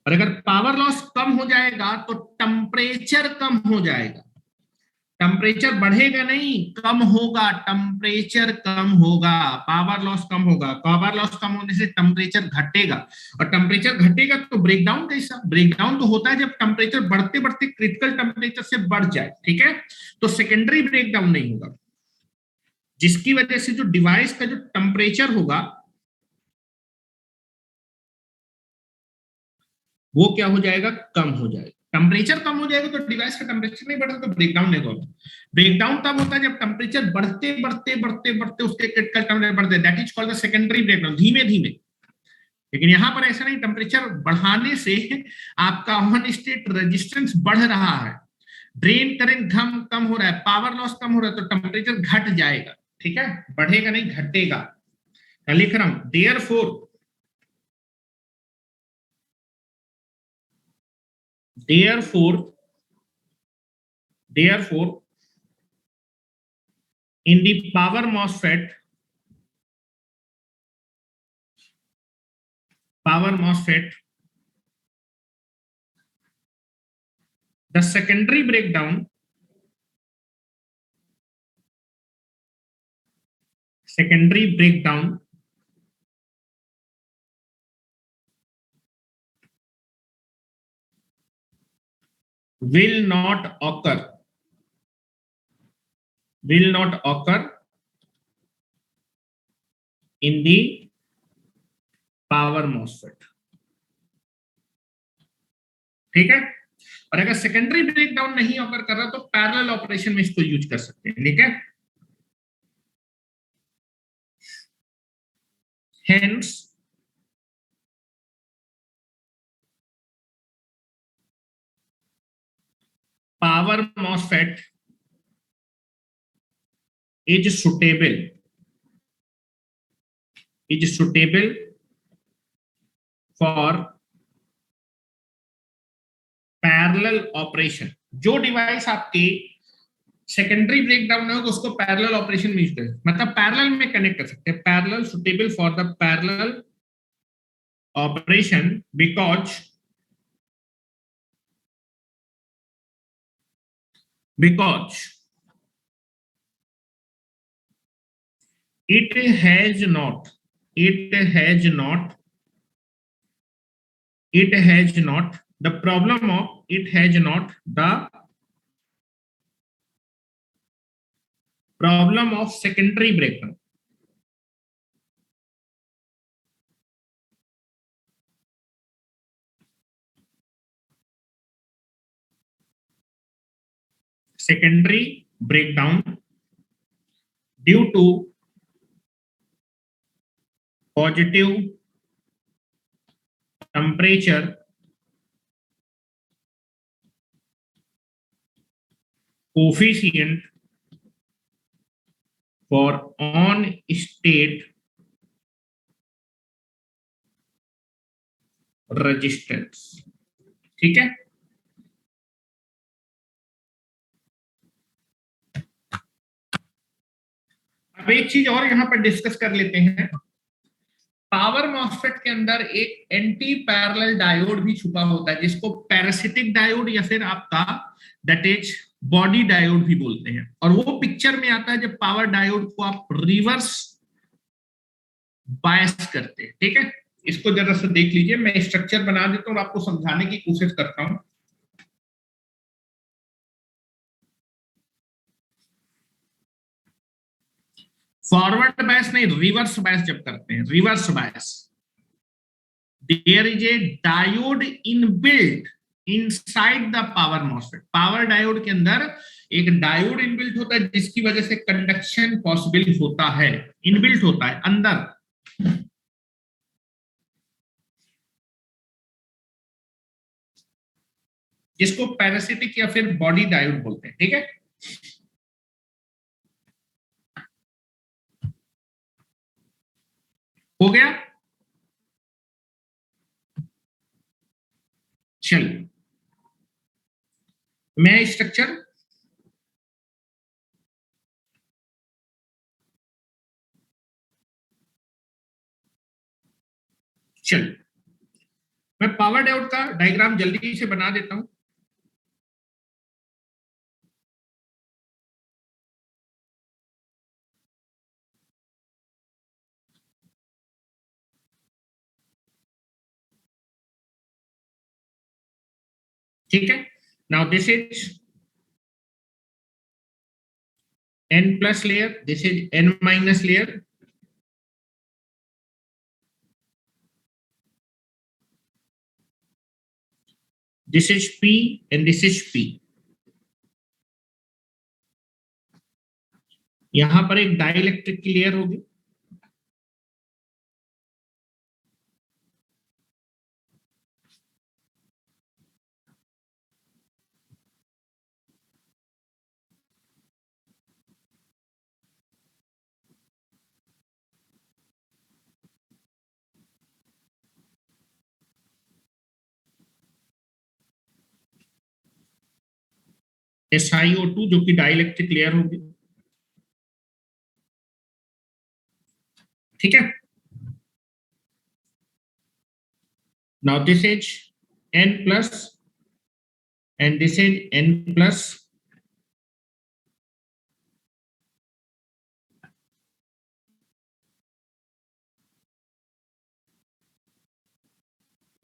और अगर पावर लॉस कम हो जाएगा तो टेम्परेचर कम हो जाएगा। टेम्परेचर बढ़ेगा नहीं, कम होगा, टेम्परेचर कम होगा, पावर लॉस कम होगा। पावर लॉस कम होने से टेम्परेचर घटेगा, और टेम्परेचर घटेगा तो ब्रेकडाउन कैसा, ब्रेकडाउन तो होता है जब टेम्परेचर बढ़ते बढ़ते क्रिटिकल टेम्परेचर से बढ़ जाए। ठीक है, तो सेकेंडरी ब्रेकडाउन नहीं होगा, जिसकी वजह से जो डिवाइस का जो टेम्परेचर होगा वो क्या हो जाएगा, कम हो जाएगा। टेम्परेचर कम हो जाएगा तो डिवाइस का टेम्परेचर नहीं बढ़ेगा, तो ब्रेकडाउन नहीं होगा। ब्रेकडाउन तब होता है जब टेम्परेचर बढ़ते बढ़ते बढ़ते बढ़ते उसके क्रिटिकल टेम्परेचर बढ़ते, that is called the secondary breakdown, धीमे धीमे। लेकिन यहां पर ऐसा नहीं, टेम्परेचर बढ़ाने से आपका ऑन स्टेट रेजिस्टेंस बढ़ रहा है, ड्रेन करंट कम हो रहा है, पावर लॉस कम हो रहा है, तो टेम्परेचर घट जाएगा। ठीक है, बढ़ेगा नहीं, घटेगा। मैं लिख रहा हूं therefore in the power MOSFET, the secondary breakdown will not occur in the power MOSFET. ठीक है, और अगर सेकेंडरी ब्रेकडाउन नहीं ऑकर कर रहा तो पैरेलल ऑपरेशन में इसको यूज कर सकते हैं। ठीक है, hence power MOSFET is suitable for parallel operation. जो डिवाइस आपके सेकेंडरी ब्रेकडाउन होगा उसको पैरेलल ऑपरेशन में यूज करें, मतलब पैरेलल में कनेक्ट कर सकते हैं। Parallel suitable for the parallel operation because it has not the problem of it has not the problem of secondary breakdown. Secondary breakdown due to positive temperature coefficient for on state resistance. ठीक है, अब एक चीज और यहां पर discuss कर लेते हैं। पावर मॉसफेट के अंदर एक एंटी पैरेलल डायोड भी छुपा होता है, जिसको पैरासिटिक डायोड या फिर आपका दैट इज बॉडी डायोड भी बोलते हैं। और वो पिक्चर में आता है जब पावर डायोड को आप रिवर्स बायस करते हैं। ठीक है, इसको जरा सा देख लीजिए, मैं स्ट्रक्चर बना देता हूँ और आपको समझाने की कोशिश करता हूँ। फॉरवर्ड बायस नहीं, रिवर्स बायस जब करते हैं, reverse bias, there is a diode inbuilt inside the power MOSFET. Power diode के अंदर एक डायोड इनबिल्ट होता है, जिसकी वजह से कंडक्शन पॉसिबल होता है, इनबिल्ट होता है अंदर। जिसको पैरासिटिक या फिर बॉडी डायोड बोलते हैं। ठीक है, हो गया। चलिए, मैं स्ट्रक्चर, चलिए मैं पावर डायोड का डायग्राम जल्दी से बना देता हूं। ठीक है, now this is n plus layer, this is n minus layer, this is p and this is p। यहां पर एक डाइलेक्ट्रिक की लेयर होगी, SiO2 जो कि डाइलेक्ट्रिक लेयर होगी। ठीक है, now this is n plus and this is n plus,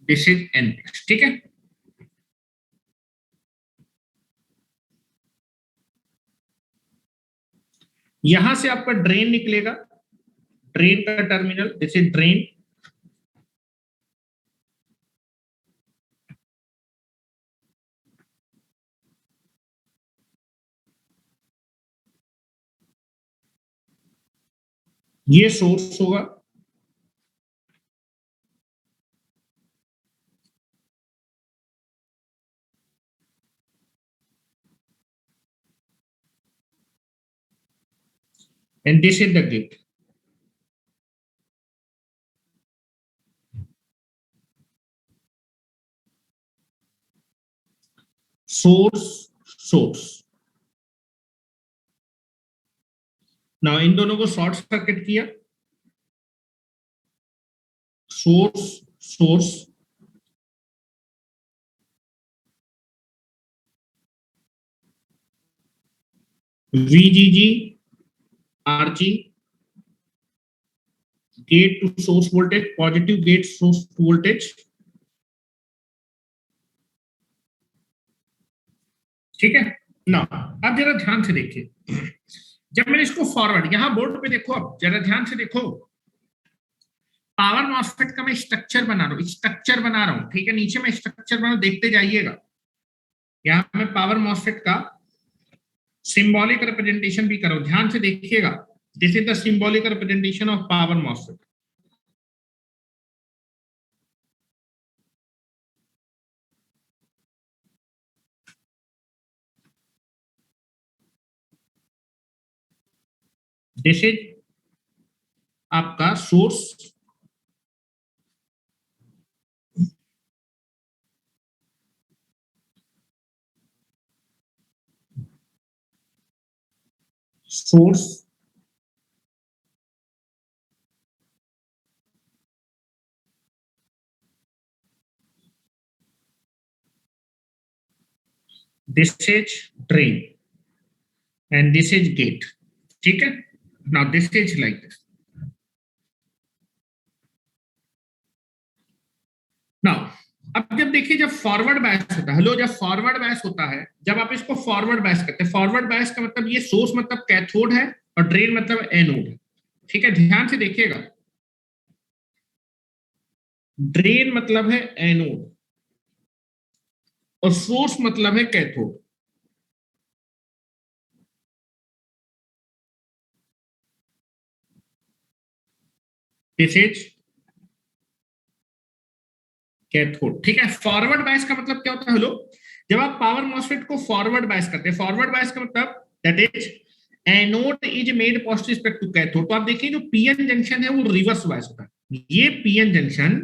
this is n। ठीक है, यहां से आपका ड्रेन निकलेगा, ड्रेन का टर्मिनल, दिस इज ड्रेन। ये सोर्स होगा, and this is the gate। Source, source. Now इन दोनों को शॉर्ट सर्किट किया, source, source, VGG, RG, gate to source voltage, positive gate source voltage. ठीक है ना, अब जरा ध्यान से देखिए, जब मैंने इसको फॉरवर्ड, यहां बोर्ड पे देखो, अब जरा ध्यान से देखो, पावर मॉसफेट का मैं स्ट्रक्चर बना रहा हूं, स्ट्रक्चर बना रहा हूं। ठीक है, नीचे मैं स्ट्रक्चर बना, देखते जाइएगा। यहां मैं पावर मॉसफेट का सिंबॉलिक रिप्रेजेंटेशन भी करो, ध्यान से देखिएगा। This is the symbolic representation of power MOSFET. This is आपका source, source this is drain and this is gate. ठीक है, now this is like this. Now अब जब देखिए, जब फॉरवर्ड बायस होता है, हेलो, जब फॉरवर्ड बायस होता है, जब आप इसको फॉरवर्ड बायस करते हैं, फॉरवर्ड बायस का मतलब ये सोर्स मतलब कैथोड है और ड्रेन मतलब एनोड है। ठीक है, ध्यान से देखिएगा, ड्रेन मतलब है एनोड और सोर्स मतलब है कैथोड। This is cathode. ठीक है, फॉरवर्ड बायस का मतलब क्या होता है, हेलो, जब आप पावर मॉसफेट को फॉरवर्ड बायस करते हैं, फॉरवर्ड बायस का मतलब that is anode is made positive respect to cathode. तो आप देखिए, जो पीएन जंक्शन है वो रिवर्स बायस होता है। ये पीएन जंक्शन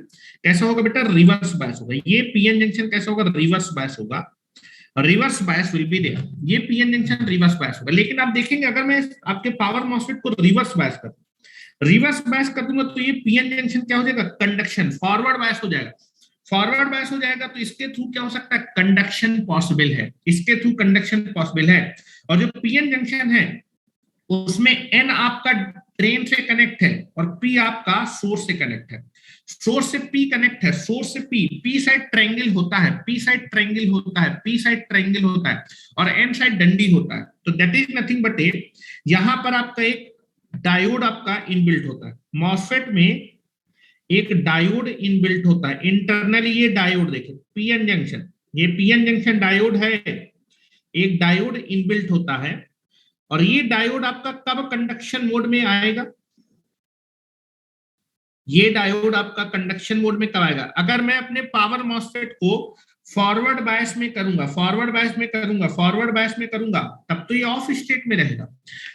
कैसा होगा बेटा, रिवर्स बायस होगा। ये पीएन जंक्शन कैसा होगा, रिवर्स बायस होगा। Reverse bias will be there, ये पीएन जंक्शन रिवर्स बायस होगा। लेकिन आप देखेंगे, अगर मैं आपके पावर मॉसफेट को रिवर्स बायस कर दूंगा तो ये पीएन जंक्शन क्या हो जाएगा, कंडक्शन, फॉरवर्ड बायस हो जाएगा। फॉरवर्ड बायस हो जाएगा तो इसके थ्रू क्या हो सकता है, कंडक्शन पॉसिबल है, इसके थ्रू कंडक्शन पॉसिबल है। और जो पीएन जंक्शन है उसमें एन आपका ड्रेन से कनेक्ट है और पी आपका सोर्स से कनेक्ट है। सोर्स से पी कनेक्ट है, सोर्स से पी, पी साइड ट्रायंगल होता है, पी साइड ट्रायंगल होता है, पी साइड ट्रायंगल होता है और एन साइड डंडी होता है। तो दैट इज नथिंग बट ए, यहां पर आपका एक डायोड आपका इनबिल्ट होता है। मॉसफेट में एक डायोड इनबिल्ट होता है इंटरनली। ये डायोड देखिए, पीएन जंक्शन, ये पीएन जंक्शन डायोड है, एक डायोड इनबिल्ट होता है। और ये डायोड आपका कब कंडक्शन मोड में आएगा, ये डायोड आपका कंडक्शन मोड में कब आएगा, अगर मैं अपने पावर मॉसफेट को फॉरवर्ड बायस में करूंगा, फॉरवर्ड बायस में करूंगा, फॉरवर्ड बायस में करूंगा, तब तो ये ऑफ स्टेट में रहेगा,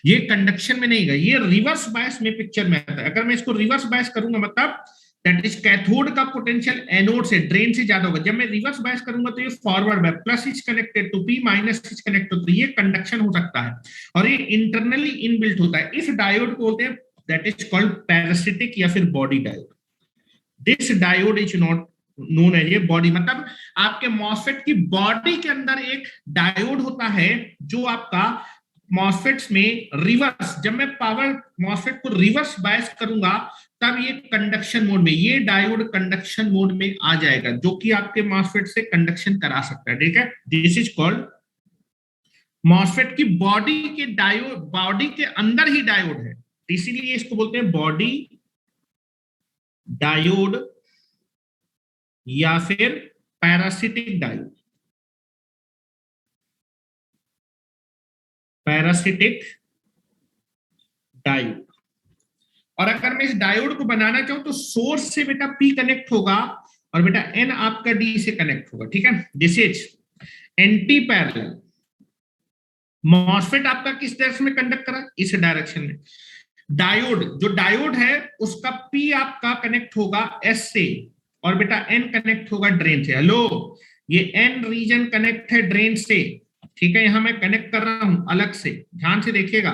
ये कंडक्शन में नहीं गया, ये रिवर्स बायस में पिक्चर में आता है। अगर मैं इसको रिवर्स बायस करूंगा मतलब दैट इज कैथोड का पोटेंशियल एनोड से, ड्रेन से ज्यादा होगा। जब मैं रिवर्स बायस करूंगा तो ये forward bias, plus is connected to P, minus is connected to, ये कंडक्शन हो सकता है और ये इंटरनली इनबिल्ट होता है। इस डायोड को बोलते हैं दैट इज कॉल्ड पैरासिटिक या फिर body diode. This diode is not known as a body, मतलब आपके मॉसफेट की बॉडी के अंदर एक डायोड होता है जो आपका मॉसफेट्स में रिवर्स, जब मैं पावर मॉसफेट को रिवर्स बायस करूंगा तब ये कंडक्शन मोड में, ये डायोड कंडक्शन मोड में आ जाएगा, जो कि आपके मॉसफेट से कंडक्शन करा सकता है। ठीक है, दिस इज कॉल्ड मॉसफेट की बॉडी के डायोड, बॉडी के अंदर ही डायोड है, इसीलिए इसको बोलते हैं बॉडी डायोड या फिर पैरासिटिक डायोड, पैरासिटिक डायोड। और अगर मैं इस डायोड को बनाना चाहूं तो सोर्स से बेटा पी कनेक्ट होगा और बेटा एन आपका डी से कनेक्ट होगा। ठीक है, this is anti parallel. MOSFET आपका किस डायरेक्शन में कंडक्ट करा, इस डायरेक्शन में। डायोड, जो डायोड है उसका पी आपका कनेक्ट होगा एस से और बेटा एन कनेक्ट होगा ड्रेन से। हेलो, ये एन रीजन कनेक्ट है ड्रेन से। ठीक है, यहां मैं कनेक्ट कर रहा हूं अलग से, ध्यान से देखिएगा।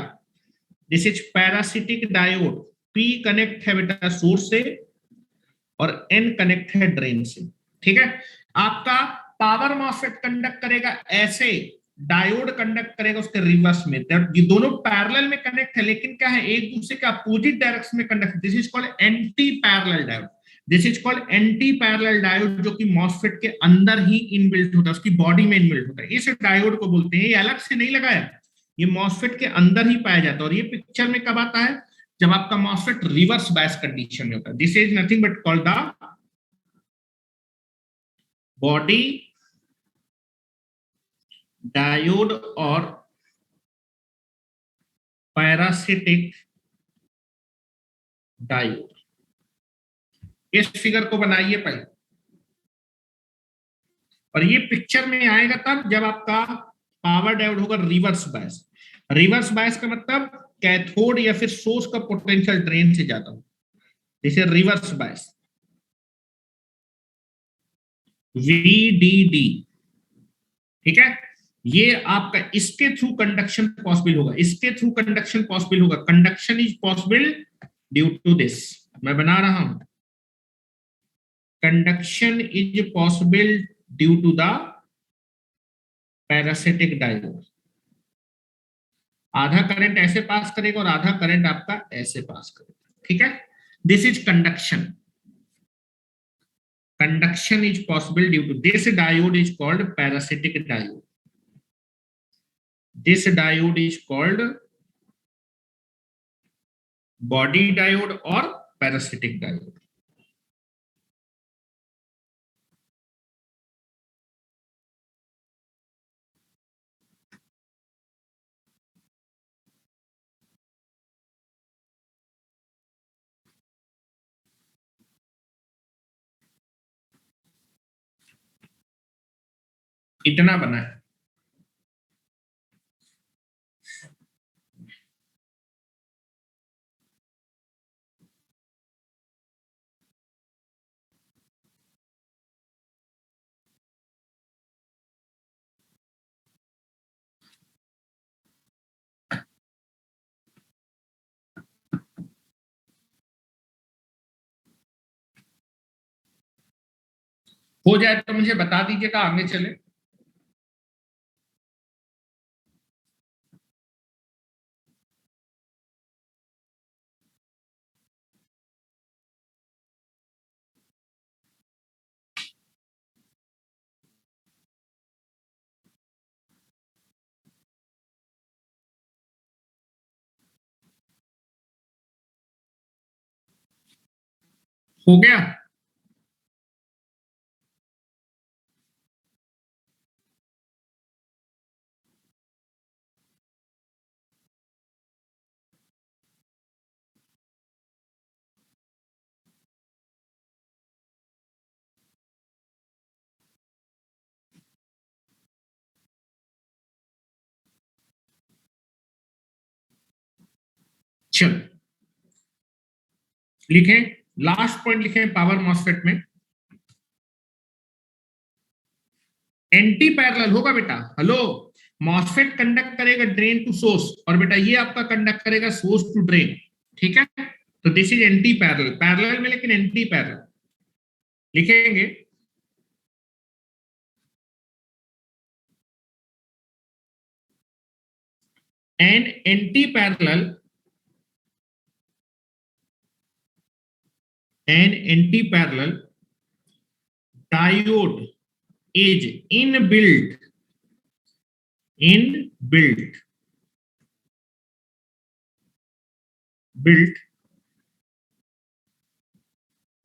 This is parasitic diode, P connect है बेटा सोर्स से और एन कनेक्ट है ड्रेन से। ठीक है, आपका पावर मॉसफेट कंडक्ट करेगा ऐसे, डायोड कंडक्ट करेगा उसके रिवर्स में। ये दोनों पैरेलल में कनेक्ट है लेकिन क्या है, एक दूसरे के अपोजिट डायरेक्शन में connect. This is called anti parallel diode, this is called anti parallel diode, जो कि मॉसफेट के अंदर ही इनबिल्ट होता है, उसकी बॉडी में इनबिल्ट होता है। इस डायोड को बोलते हैं, ये अलग से नहीं लगाया, ये मॉसफेट के अंदर ही पाया जाता है। और ये पिक्चर में कब आता है, जब आपका मॉसफेट रिवर्स बायस कंडीशन में होता है। This is nothing but called the body diode और पैरासिटिक डायोड। इस फिगर को बनाइए पहले, और ये पिक्चर में आएगा तब जब आपका पावर डायोड होगा रिवर्स बायस। रिवर्स बायस का मतलब कैथोड या फिर सोर्स का पोटेंशियल ड्रेन से ज्यादा हो, जैसे रिवर्स बायस, VDD, ठीक है। ये आपका इसके थ्रू कंडक्शन पॉसिबल होगा, इसके थ्रू कंडक्शन पॉसिबल होगा। Conduction is possible due to this, मैं बना रहा हूं, conduction is possible due to the parasitic diode. आधा करंट ऐसे पास करेगा और आधा करंट आपका ऐसे पास करेगा, ठीक है। This is conduction, conduction is possible due to this diode is called parasitic diode. This diode is called body diode or parasitic diode. इतना बना है। हो जाए तो मुझे बता दीजिएगा, आगे चले। हो गया। चलो लिखें, लास्ट पॉइंट लिखें पावर मॉसफेट में, एंटी पैरेलल होगा बेटा। हेलो, मॉसफेट कंडक्ट करेगा ड्रेन टू सोर्स, और बेटा ये आपका कंडक्ट करेगा सोर्स टू ड्रेन, ठीक है। तो this is anti parallel, parallel में लेकिन एंटी पैरेलल लिखेंगे। And anti parallel, and anti parallel diode is built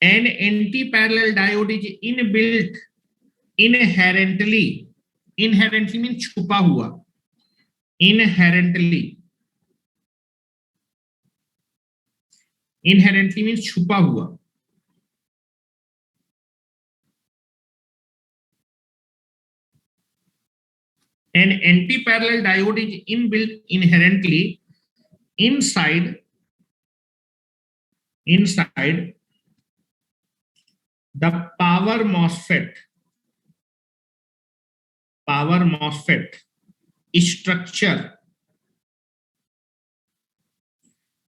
an anti-parallel diode is inbuilt inherently, inherently means छुपा हुआ, inherently, inherently means छुपा हुआ, an anti-parallel diode is inbuilt inherently inside the power MOSFET structure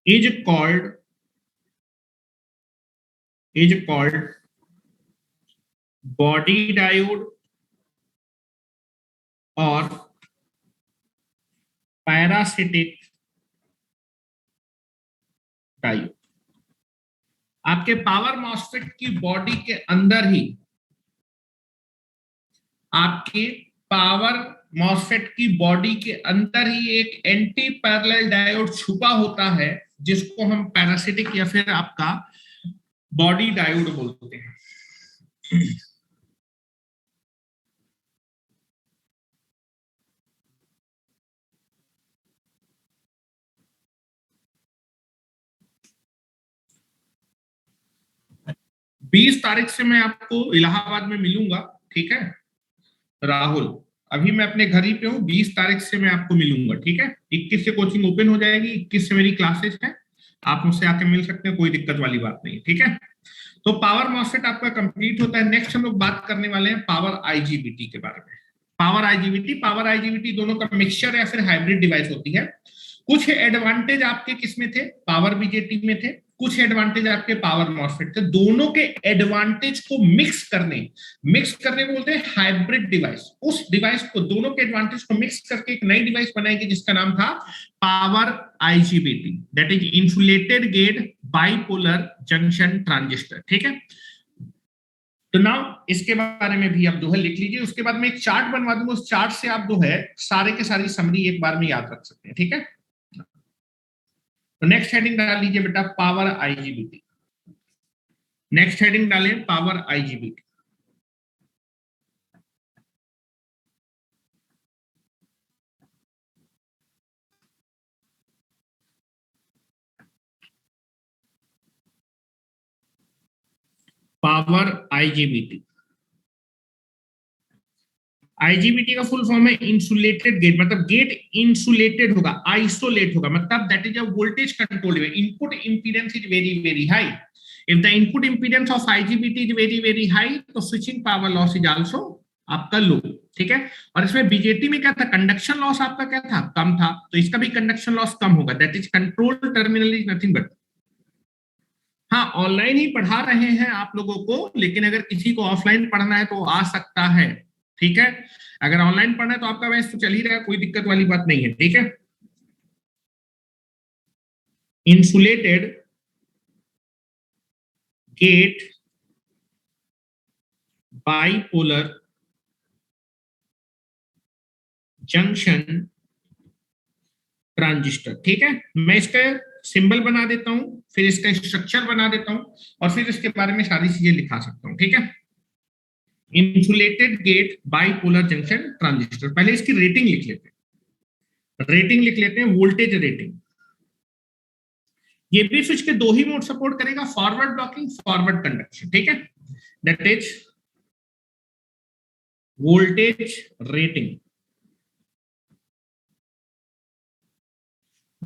is called body diode और parasitic diode. आपके power MOSFET की body के अंदर ही, आपके पावर मॉसफेट की बॉडी के अंदर ही एक एंटी पैरेलल डायोड छुपा होता है, जिसको हम पैरासिटिक या फिर आपका बॉडी डायोड बोलते हैं। 20 तारीख से मैं आपको इलाहाबाद में मिलूंगा, ठीक है राहुल। अभी मैं अपने घर ही पे हूँ, 20 तारीख से मैं आपको मिलूंगा, ठीक है। 21 से कोचिंग ओपन हो जाएगी, 21 से मेरी क्लासेस है, आप मुझसे आके मिल सकते हैं, कोई दिक्कत वाली बात नहीं, ठीक है। तो पावर मॉसफेट आपका कंप्लीट होता है। नेक्स्ट हम लोग बात करने वाले हैं पावर आईजीबीटी के बारे में। पावर आईजीबीटी दोनों का मिक्सचर या फिर हाइब्रिड डिवाइस होती है। कुछ एडवांटेज आपके किसमें थे, पावर बीजेटी में थे, कुछ एडवांटेज आपके पावर मॉसफेट थे। दोनों के एडवांटेज को मिक्स करने को बोलते हैं हाइब्रिड डिवाइस। उस डिवाइस को, दोनों के एडवांटेज को मिक्स करके एक नई डिवाइस बनाएगी जिसका नाम था power IGBT, that is insulated gate bipolar junction transistor, ठीक है। तो नाउ इसके बारे में भी आप जो है लिख लीजिए, उसके बाद में एक चार्ट बनवा दूंगा, उस चार्ट से आप जो है सारे के सारी समरी एक बार में याद रख सकते हैं, ठीक है। तो नेक्स्ट हेडिंग डाल लीजिए बेटा पावर आईजीबीटी। नेक्स्ट हेडिंग डालें power IGBT. Power IGBT, IGBT का फुल फॉर्म है इंसुलेटेड गेट, मतलब गेट इंसुलेटेड होगा, आइसोलेट होगा, मतलब that is a voltage controlled device. Input impedance is very very high. If the input impedance of IGBT is very very high, तो switching power loss is also आपका low, ठीक है। और इसमें BJT में क्या था, कंडक्शन लॉस आपका क्या था, कम था, तो इसका भी कंडक्शन लॉस कम होगा, that is control terminal is nothing but. हाँ, ऑनलाइन ही पढ़ा रहे हैं आप लोगों को, लेकिन अगर किसी को ऑफलाइन पढ़ना है तो आ सकता है, ठीक है। अगर ऑनलाइन पढ़ना है तो आपका बैच तो चल ही रहा है, कोई दिक्कत वाली बात नहीं है, ठीक है। Insulated gate bipolar junction transistor, ठीक है। मैं इसका सिंबल बना देता हूं, फिर इसका स्ट्रक्चर बना देता हूं, और फिर इसके बारे में सारी चीजें लिखा सकता हूं, ठीक है। Insulated gate bipolar junction transistor, पहले इसकी रेटिंग लिख लेते हैं, वोल्टेज रेटिंग। ये भी स्विच के दो ही मोड सपोर्ट करेगा, फॉरवर्ड ब्लॉकिंग, फॉरवर्ड कंडक्शन, ठीक है। That is voltage rating.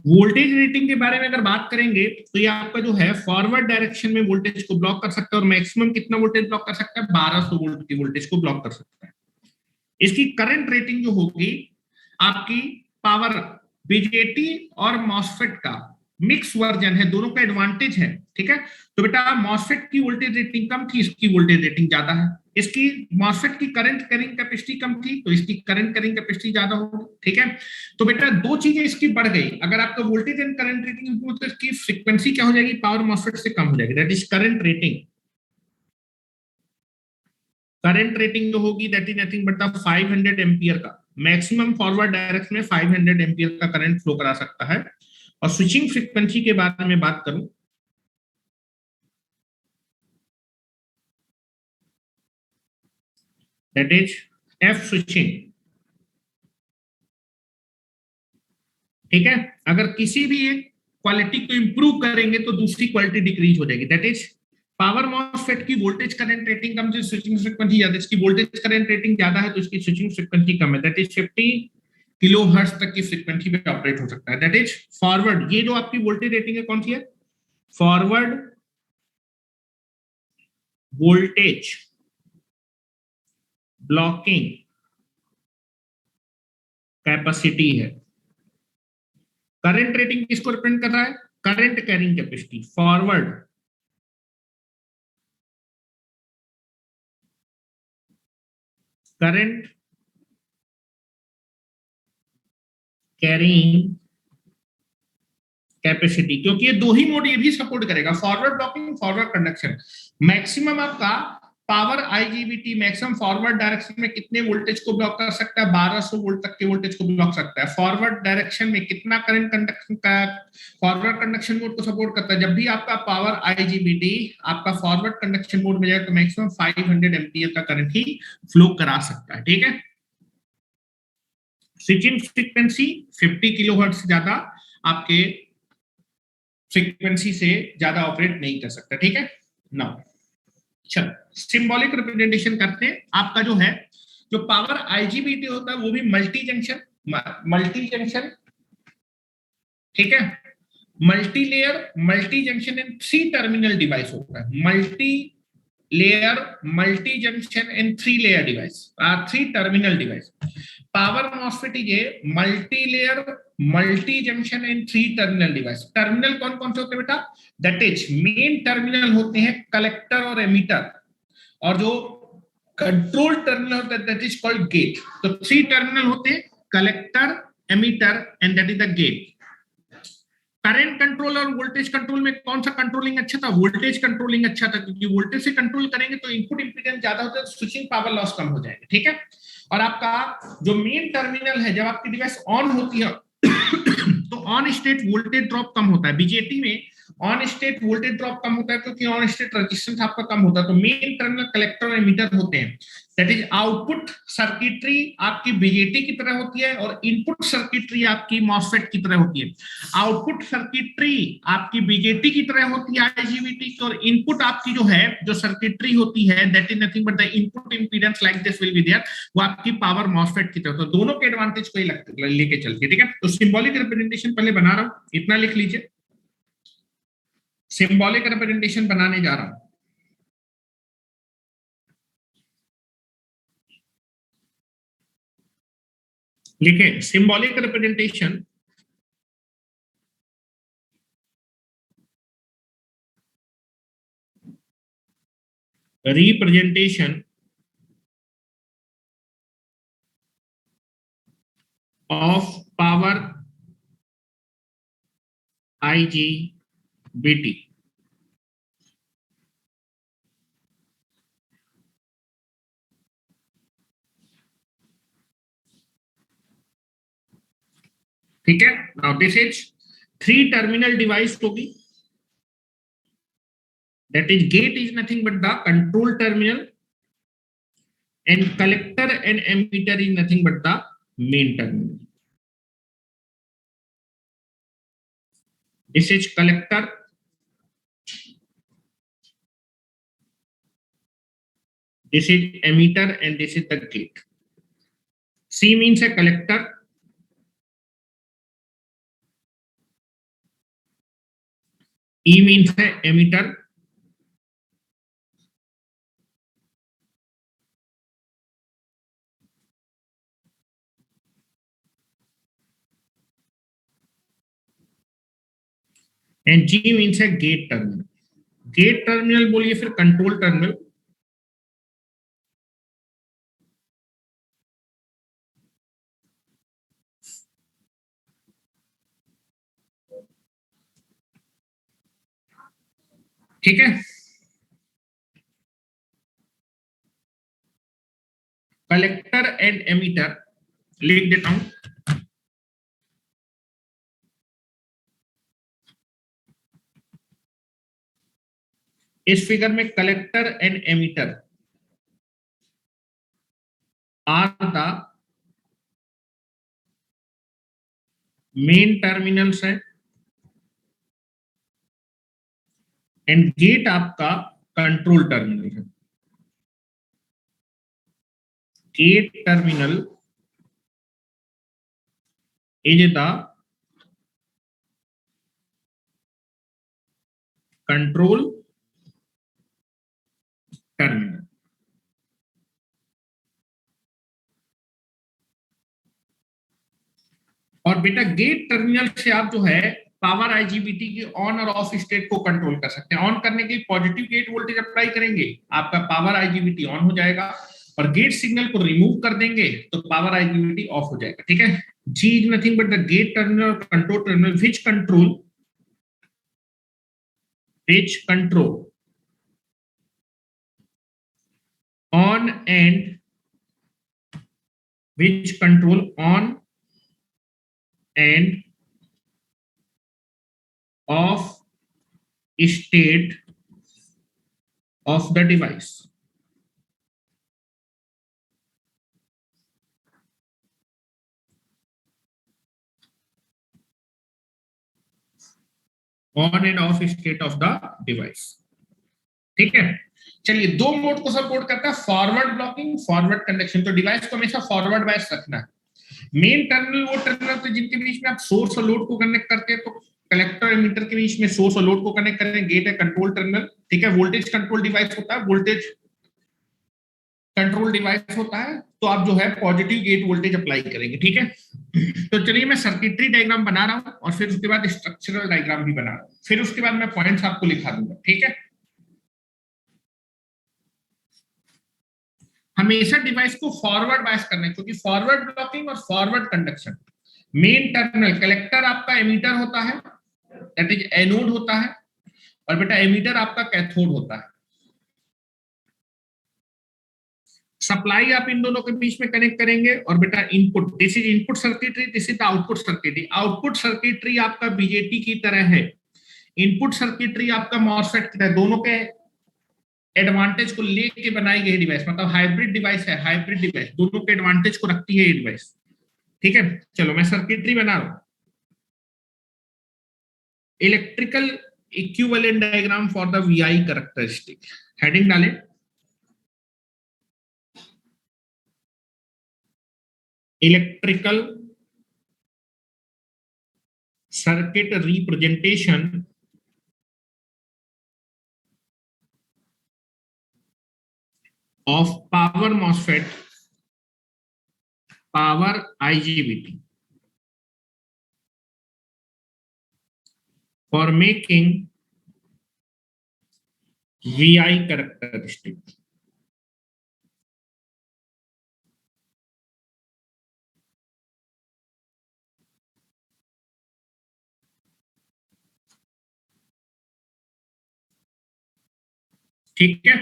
Voltage rating के बारे में अगर बात करेंगे तो ये आपका जो है फॉरवर्ड डायरेक्शन में वोल्टेज को ब्लॉक कर सकता है, और मैक्सिमम कितना वोल्टेज ब्लॉक कर सकता है, 1200 वोल्ट की वोल्टेज को ब्लॉक कर सकता है। इसकी करंट रेटिंग जो होगी आपकी, पावर बीजेटी और मॉसफेट का मिक्स वर्जन है, दोनों का एडवांटेज है, ठीक है। तो बेटा मॉसफेट की वोल्टेज रेटिंग कम थी, इसकी वोल्टेज रेटिंग ज्यादा है। इसकी मॉसफेट की करंट कैरिंग कैपेसिटी कम थी, तो इसकी करंट कैरिंग कैपेसिटी ज्यादा होगी, ठीक है। तो बेटा दो चीजें इसकी बढ़ गई, अगर आपका voltage and current rating improve तो इसकी फ्रीक्वेंसी क्या हो जाएगी, पावर मॉसफेट से कम हो जाएगी, that is current rating. Current rating जो होगी that is nothing but the 500 ampere का मैक्सिमम फॉरवर्ड डायरेक्शन में 500 एम्पियर का करंट फ्लो करा सकता है। और स्विचिंग फ्रीक्वेंसी के बारे में बात करूं, दैट इज एफ स्विचिंग, ठीक है। अगर किसी भी एक क्वालिटी को इंप्रूव करेंगे तो दूसरी क्वालिटी डिक्रीज हो जाएगी, दैट इज पावर मॉसफेट की वोल्टेज करंट रेटिंग कम है, स्विचिंग फ्रीक्वेंसी ज्यादा, इसकी वोल्टेज करंट रेटिंग ज्यादा है तो इसकी स्विचिंग फ्रीक्वेंसी कम है, दैट इज 50 किलो हर्ट्ज तक की फ्रीक्वेंसी पे ऑपरेट हो सकता है, दैट इज फॉरवर्ड। ये जो आपकी वोल्टेज रेटिंग है कौन सी है, फॉरवर्ड वोल्टेज ब्लॉकिंग कैपेसिटी है। करंट रेटिंग किसको रिप्रेजेंट कर रहा है, current carrying capacity, forward current carrying capacity, क्योंकि ये दो ही मोड ये भी सपोर्ट करेगा, forward blocking, forward conduction. Maximum आपका power IGBT maximum forward direction में कितने वोल्टेज को ब्लॉक कर सकता है, 1200 वोल्ट तक के वोल्टेज को ब्लॉक सकता है। फॉरवर्ड डायरेक्शन में कितना करंट कंडक्शन का, फॉरवर्ड कंडक्शन मोड को सपोर्ट करता है। जब भी आपका पावर आईजीबीटी आपका फॉरवर्ड कंडक्शन मोड में जाए तो मैक्सिमम 500 एम्पियर का करंट ही फ्लो करा सकता है, ठीक है। स्विचिंग फ्रीक्वेंसी 50 किलोहर्ट्ज से ज्यादा आपके फ्रीक्वेंसी से ज्यादा ऑपरेट नहीं कर सकता, ठीक है। नाउ चलो सिंबॉलिक रिप्रेजेंटेशन करते हैं। आपका जो है जो पावर आईजीबीटी होता है वो भी मल्टी जंक्शन, ठीक है, multi layer multi junction and three terminal device होता है। Multi layer multi junction and three layer device, three terminal device. Power MOSFET is a multi layer multi junction and three terminal device. Terminal कौन कौन से होते हैं बेटा? That is main terminal होते हैं कलेक्टर और एमीटर, और जो कंट्रोल टर्मिनल होता है दैट इज कॉल्ड गेट। तो थ्री टर्मिनल होते हैं collector, emitter and that is the gate. Current control और वोल्टेज कंट्रोल में कौन सा कंट्रोलिंग अच्छा था? वोल्टेज कंट्रोलिंग अच्छा था, क्योंकि वोल्टेज से कंट्रोल करेंगे तो इनपुट इंपीडेंस ज्यादा होता है, स्विचिंग पावर लॉस कम हो जाएगा, ठीक है। और आपका जो मेन टर्मिनल है, जब आपकी डिवाइस ऑन होती है तो ऑन स्टेट वोल्टेज ड्रॉप कम होता है। बीजेटी में ऑन स्टेट वोल्टेज ड्रॉप कम होता है क्योंकि ऑन स्टेट रेजिस्टेंस आपका कम होता है। तो मेन टर्मिनल कलेक्टर और एमीटर होते हैं। दैट इज आउटपुट सर्किटरी आपकी बीजेटी की तरह होती है और इनपुट सर्किटरी आपकी मॉसफेट की तरह होती है। आउटपुट सर्किटरी आपकी बीजेटी की तरह होती है आईजीबीटी की, और इनपुट आपकी जो है जो सर्किटरी होती है that is nothing but the input impedance like this will be there, वो आपकी पावर मॉसफेट की तरह। तो दोनों के एडवांटेज को ही लेके चलती है, ठीक है। तो सिंबॉलिक रिप्रेजेंटेशन पहले बना रहा हूं, इतना लिख लीजिए। सिंबॉलिक रिप्रेजेंटेशन बनाने जा रहा हूं। लिखें symbolic representation representation of power IGBT. ठीक है। Now this is three terminal device होगी, that is gate is nothing but the control terminal and collector and emitter is nothing but the main terminal. This is collector, this is emitter and this is the gate. C means a collector, E means a emitter, and G means a gate terminal. Gate terminal बोलिए फिर control terminal, ठीक है। Collector and ammeter लिख देता हूं। इस figure में collector and emitter are the main terminals है एंड गेट आपका कंट्रोल टर्मिनल है। Gate terminal is the control terminal. और बेटा गेट टर्मिनल से आप जो है पावर आईजीबीटी की ऑन और ऑफ स्टेट को कंट्रोल कर सकते हैं। ऑन करने के लिए पॉजिटिव गेट वोल्टेज अप्लाई करेंगे, आपका पावर आईजीबीटी ऑन हो जाएगा, और गेट सिग्नल को रिमूव कर देंगे तो पावर आईजीबीटी ऑफ हो जाएगा, ठीक है। G is nothing but the gate terminal और control terminal which control on and which control on and off state of the device. On and off state of the device, ठीक है। चलिए, दो mode को सपोर्ट करता है, forward blocking, forward conduction. तो device को हमेशा फॉरवर्ड बायस रखना है। मेन टर्मिनल वो टर्मिनल होते हैं जिनके बीच में आप सोर्स और लोड को कनेक्ट करते हैं। तो कलेक्टर एमीटर के बीच में सोर्स और लोड को कनेक्ट करें। गेट है कंट्रोल टर्मिनल, ठीक है। वोल्टेज कंट्रोल डिवाइस होता है, वोल्टेज कंट्रोल डिवाइस होता है। तो आप जो है पॉजिटिव गेट वोल्टेज अप्लाई करेंगे, ठीक है। तो चलिए मैं सर्किटरी डायग्राम बना रहा हूं और फिर उसके बाद स्ट्रक्चरल डायग्राम भी बना रहा हूं, फिर उसके बाद मैं पॉइंट्स आपको लिखा दूंगा, ठीक है। हमेशा डिवाइस को फॉरवर्ड बायस करना है, क्योंकि फॉरवर्ड ब्लॉकिंग और forward conduction. Main terminal collector आपका एमीटर होता है, दैट इज एनोड होता है, और बेटा एमीटर आपका कैथोड होता है। सप्लाई आप इन दोनों के बीच में कनेक्ट करेंगे, और बेटा input, this is input circuitry, this is output circuitry. Output circuitry आपका बीजेटी की तरह है, इनपुट सर्किटरी आपका मॉसफेट की तरह। दोनों के एडवांटेज को लेके बनाई गई डिवाइस, मतलब हाइब्रिड डिवाइस है। हाइब्रिड डिवाइस दोनों के एडवांटेज को रखती है ये डिवाइस, ठीक है। चलो मैं सर्किटरी बना रहा हूं। Electrical equivalent diagram for the VI characteristic, heading डालें। Electrical circuit representation of power MOSFET, power IGBT for making VI characteristic. ठीक है।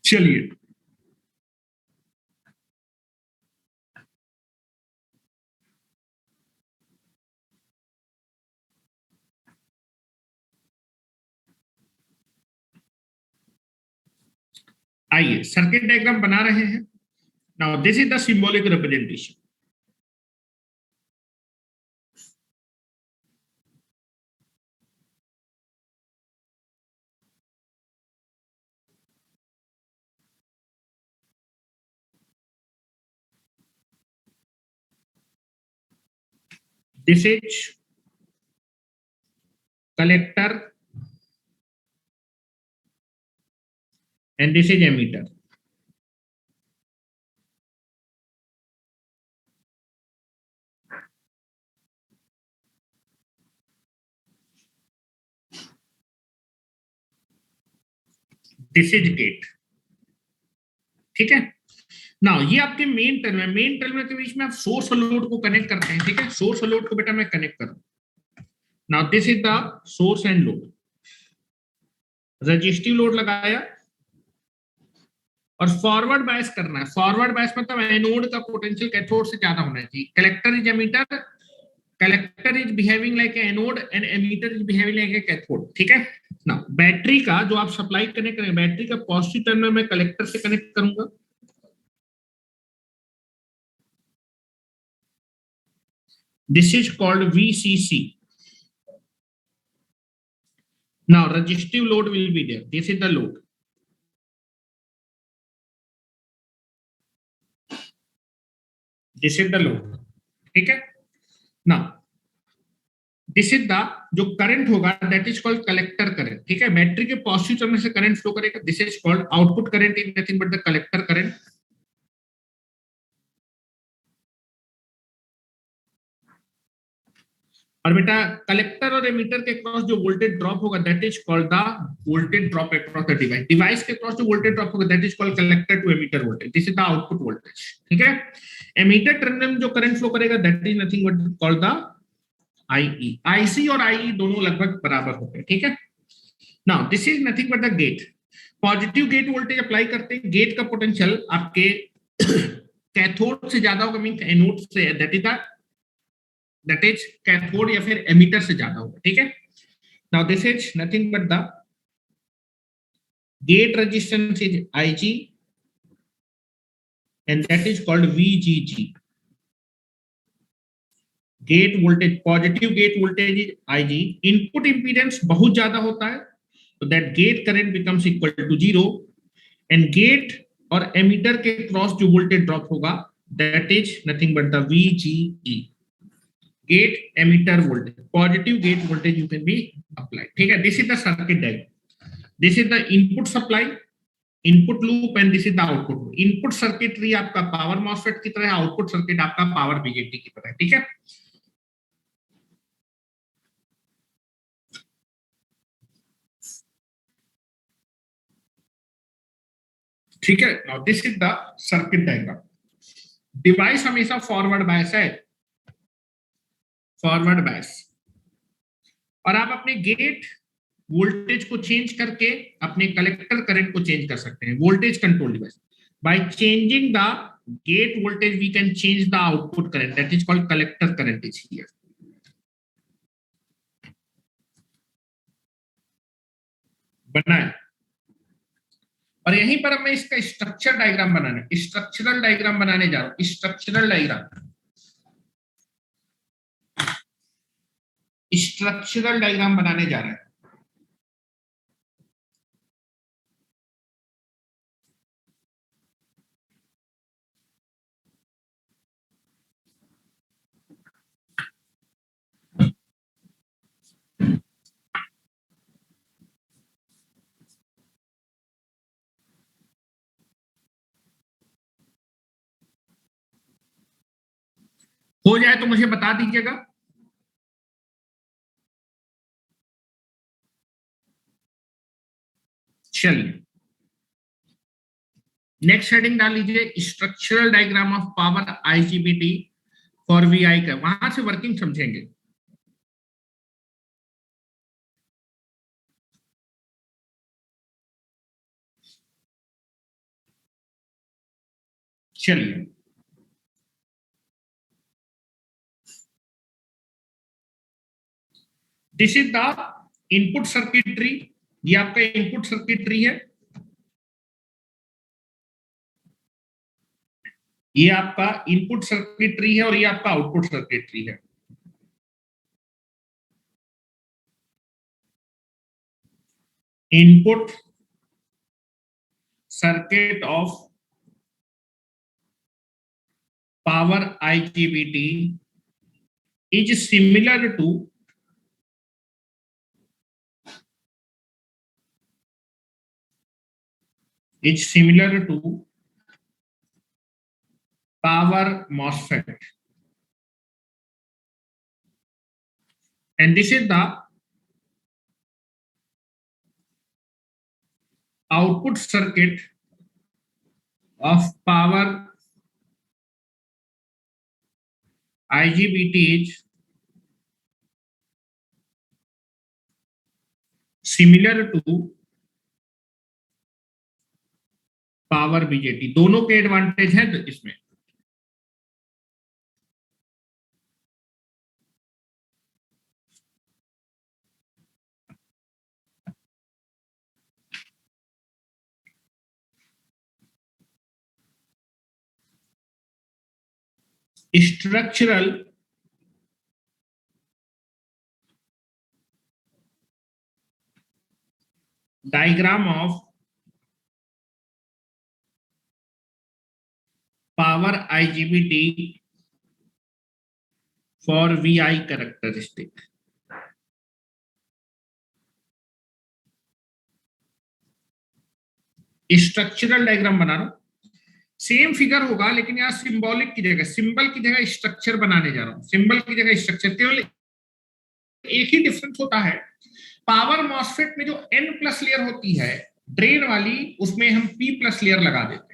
चलिए आइए सर्किट डायग्राम बना रहे हैं। Now this is the symbolic representation. This is collector and this is emitter. This is gate, ठीक है। नाउ ये आपके मेन टर्मिनल, मेन टर्मिनल के बीच में आप सोर्स और लोड को कनेक्ट करते हैं, ठीक है। सोर्स और लोड को बेटा मैं कनेक्ट करूं। Now this is the source and load. Resistive load लगाया और फॉरवर्ड बायस करना है। फॉरवर्ड बायस मतलब एनोड का पोटेंशियल कैथोड से ज्यादा होना चाहिए। Collector is emitter, collector is behaving like anode and emitter is behaving like a cathode, ठीक है ना। बैटरी का जो आप सप्लाई कनेक्ट करेंगे, बैटरी का पॉजिटिव टर्मिनल मैं कलेक्टर से कनेक्ट करूंगा। This is called VCC। Now resistive load will be there, this is the load, this is the load, ठीक है ना। दिस इज द जो करंट होगा that is called collector current, ठीक है। बैटरी के पॉजिटिव टर्मिनल से करंट फ्लो करेगा, this is called output current, is nothing but the collector current. और बेटा कलेक्टर और एमीटर के क्रॉस जो वोल्टेज ड्रॉप होगा that is called the voltage drop across the device. Device के क्रॉस जो वोल्टेज ड्रॉप होगा that is called collector to emitter voltage, this is the output voltage, ठीक है। एमीटर टर्मिनल में जो करंट फ्लो करेगा that is nothing but called the IE। IC और IE दोनों लगभग बराबर होते हैं, ठीक है। Now this is nothing but the gate. Positive gate voltage apply करते हैं, गेट का पोटेंशियल आपके कैथोड से ज्यादा होगा, मीन एनोड से, दैट इज कैथोड या फिर एमीटर से ज्यादा होगा, ठीक है। Now this is nothing but the gate resistance is IG and that is called VGG. Gate voltage, positive gate voltage is IG. Input impedance बहुत ज्यादा होता है तो that gate current becomes equal to 0 and gate और emitter के cross जो voltage drop होगा that is nothing but the VGE, gate emitter voltage, positive gate voltage you can be apply. ठीक है, this is the circuit diagram. This is the input supply, input loop and this is the output loop. Input circuitry आपका power MOSFET की तरह, output circuit आपका power BJT की तरह. ठीक है, ठीक है. Now this is the circuit diagram. Device हमेशा फॉरवर्ड बायस है, फॉरवर्ड बायस, और आप अपने गेट वोल्टेज को चेंज करके अपने कलेक्टर करंट को चेंज कर सकते हैं. Voltage control device, by changing the gate voltage we can change the output current, that is called collector current is here. बनाए, और यहीं पर मैं इसका स्ट्रक्चर डायग्राम बनाने, स्ट्रक्चरल डायग्राम बनाने जा रहा हूं. स्ट्रक्चरल डायग्राम, स्ट्रक्चरल डायग्राम बनाने जा रहे हैं. हो जाए तो मुझे बता दीजिएगा. चलिए, नेक्स्ट हेडिंग डाल लीजिए, structural diagram of power IGBT for VI का. वहां से वर्किंग समझेंगे. चलिए, this is the input circuitry. ये आपका इनपुट सर्किटरी है, ये आपका इनपुट सर्किटरी है और ये आपका आउटपुट सर्किटरी है. Input circuit of power IGBT is similar to power MOSFET, and this is the output circuit of power IGBT is similar to power BJT. दोनों के एडवांटेज है इसमें. Structural diagram of power IGBT for VI characteristic. Structural diagram बना रहा हूं, same figure होगा लेकिन यहाँ सिंबॉलिक की जगह, सिंबल की जगह स्ट्रक्चर बनाने जा रहा हूं. सिंबल की जगह स्ट्रक्चर. केवल एक ही डिफरेंस होता है, पावर मॉसफेट में जो N+ लेयर होती है ड्रेन वाली, उसमें हम P+ लेयर लगा देते हैं.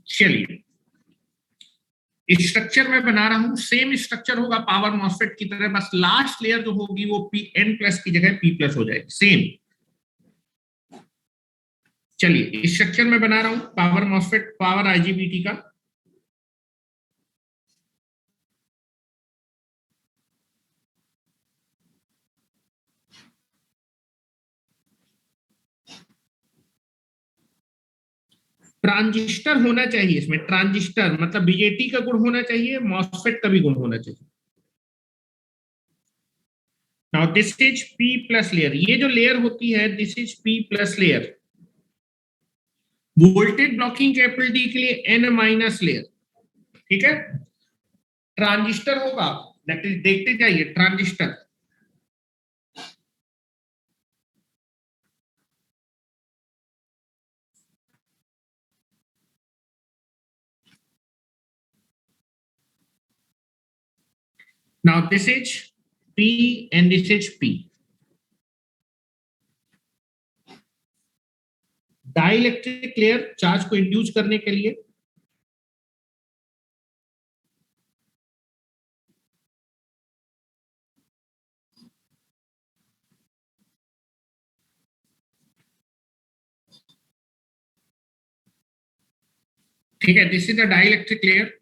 चलिए, स्ट्रक्चर में बना रहा हूं, सेम स्ट्रक्चर होगा पावर मॉसफेट की तरह, बस लास्ट लेयर जो होगी वो पी एन प्लस की जगह पी प्लस हो जाएगी, सेम। चलिए स्ट्रक्चर में बना रहा हूं पावर मॉसफेट, पावर आईजीबीटी का। ट्रांजिस्टर होना चाहिए इसमें, ट्रांजिस्टर मतलब बीजेटी का गुण होना चाहिए, मॉसफेट का भी गुण होना चाहिए। Now this is P plus layer, ये जो लेयर होती है this is P plus layer. Voltage blocking capability के लिए एन माइनस लेयर, ठीक है। ट्रांजिस्टर होगा, दैट इज, देखते जाइए transistor. Now this is P and this is P. Dielectric layer charge को इंड्यूस करने के लिए, ठीक है, this is the dielectric layer.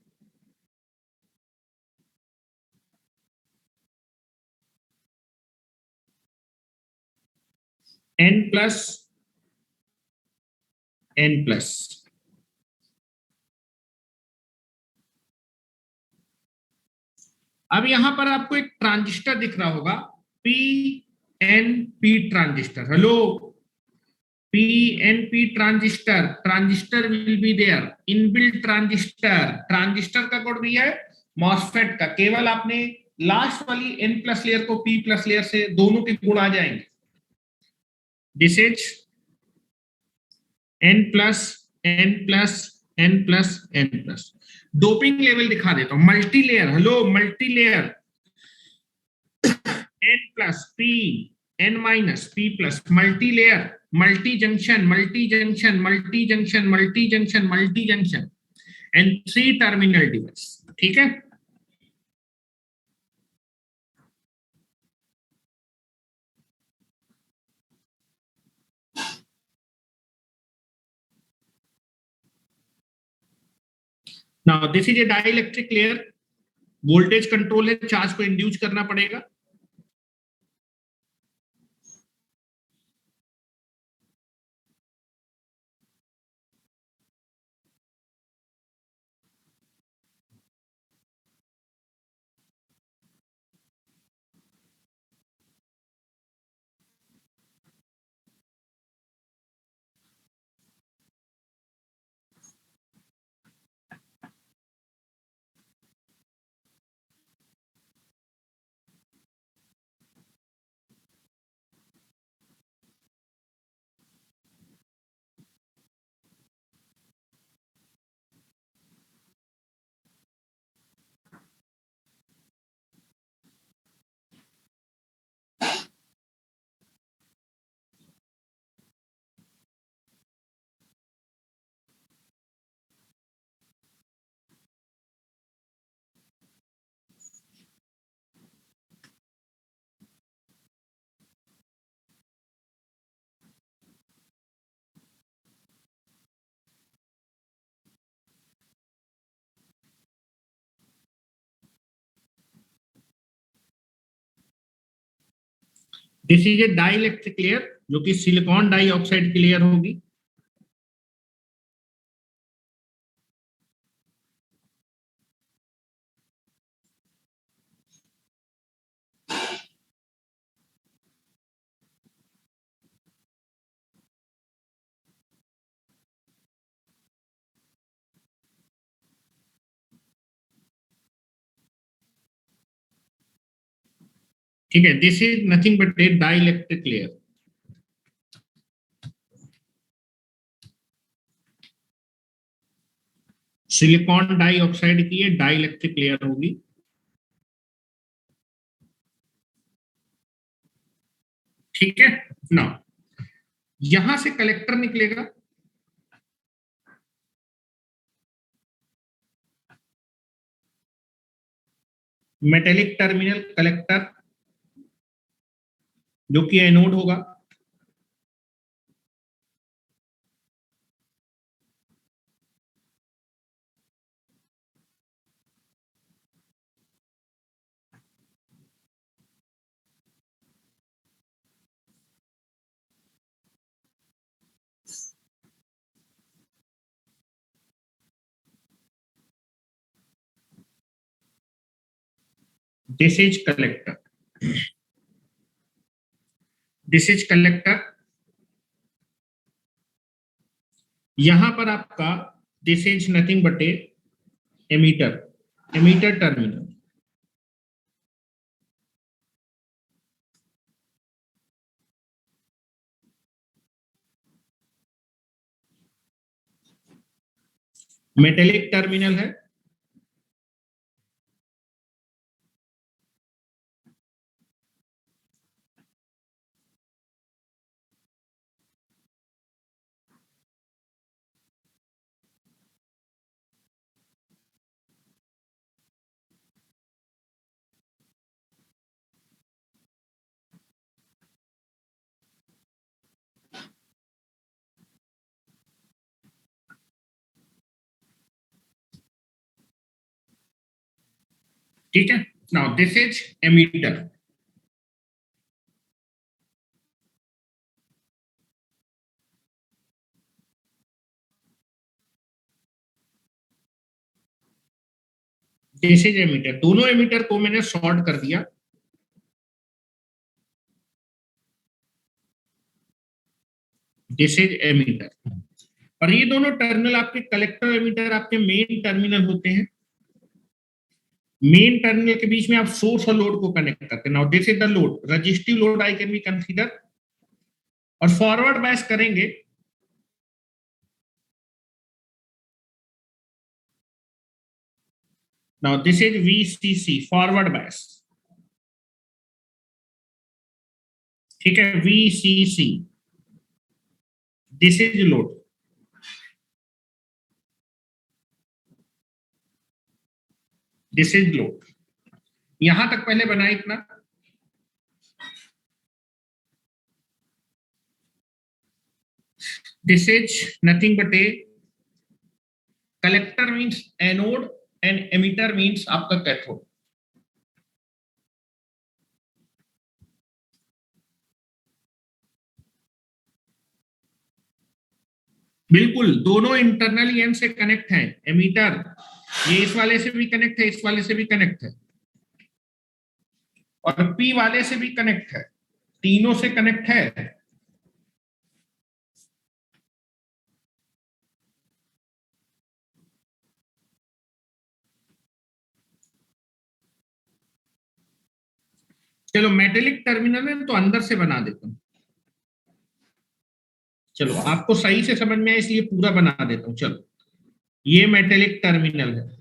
N plus N plus. अब यहां पर आपको एक ट्रांजिस्टर दिख रहा होगा, P N P transistor. Hello, P N P transistor, transistor will be there, inbuilt transistor. Transistor का कोड भी है मॉसफेट का, केवल आपने लास्ट वाली एन प्लस लेयर को पी प्लस लेयर से दोनों के गुण आ जाएंगे। This is N plus N plus N plus N plus. Doping level दिखा देता हूं, multi layer, hello multi layer, N plus P N minus P plus, multi layer, multi junction multi junction multi junction multi junction multi junction and three terminal device, ठीक है। Now this is a dielectric layer, voltage control है, charge को induce करना पड़ेगा। This is a dielectric layer, जो कि silicon dioxide की layer होगी। ठीक है, this is nothing but A dielectric layer. Silicon dioxide की ये डाइलेक्ट्रिक लेयर होगी। ठीक है ना, यहां से कलेक्टर निकलेगा, मेटेलिक टर्मिनल कलेक्टर जो कि एनोड होगा, this is collector, this is collector. यहां पर आपका this is nothing but a emitter, emitter terminal. Metallic terminal है, ठीक है। Now this is emitter, this is emitter. दोनों एमीटर को मैंने शॉर्ट कर दिया, दिस इज एमीटर। और ये दोनों टर्मिनल आपके कलेक्टर एमीटर आपके मेन टर्मिनल होते हैं। मेन टर्मिनल के बीच में आप सोर्स और लोड को कनेक्ट करते हैं। Now this is the load, resistive load I can be consider. और फॉरवर्ड बायस करेंगे, now this is VCC, forward bias. ठीक है, VCC, this is load, this is load. यहां तक पहले बनाए इतना। This is nothing but a collector means anode and emitter means आपका कैथोड। बिल्कुल, दोनों इंटरनल एंड से कनेक्ट है। एमीटर ये इस वाले से भी कनेक्ट है, इस वाले से भी कनेक्ट है, और पी वाले से भी कनेक्ट है, तीनों से कनेक्ट है। चलो मेटेलिक टर्मिनल है तो अंदर से बना देता हूं। चलो आपको सही से समझ में आए इसलिए पूरा बना देता हूं। चलो ये मेटेलिक टर्मिनल है,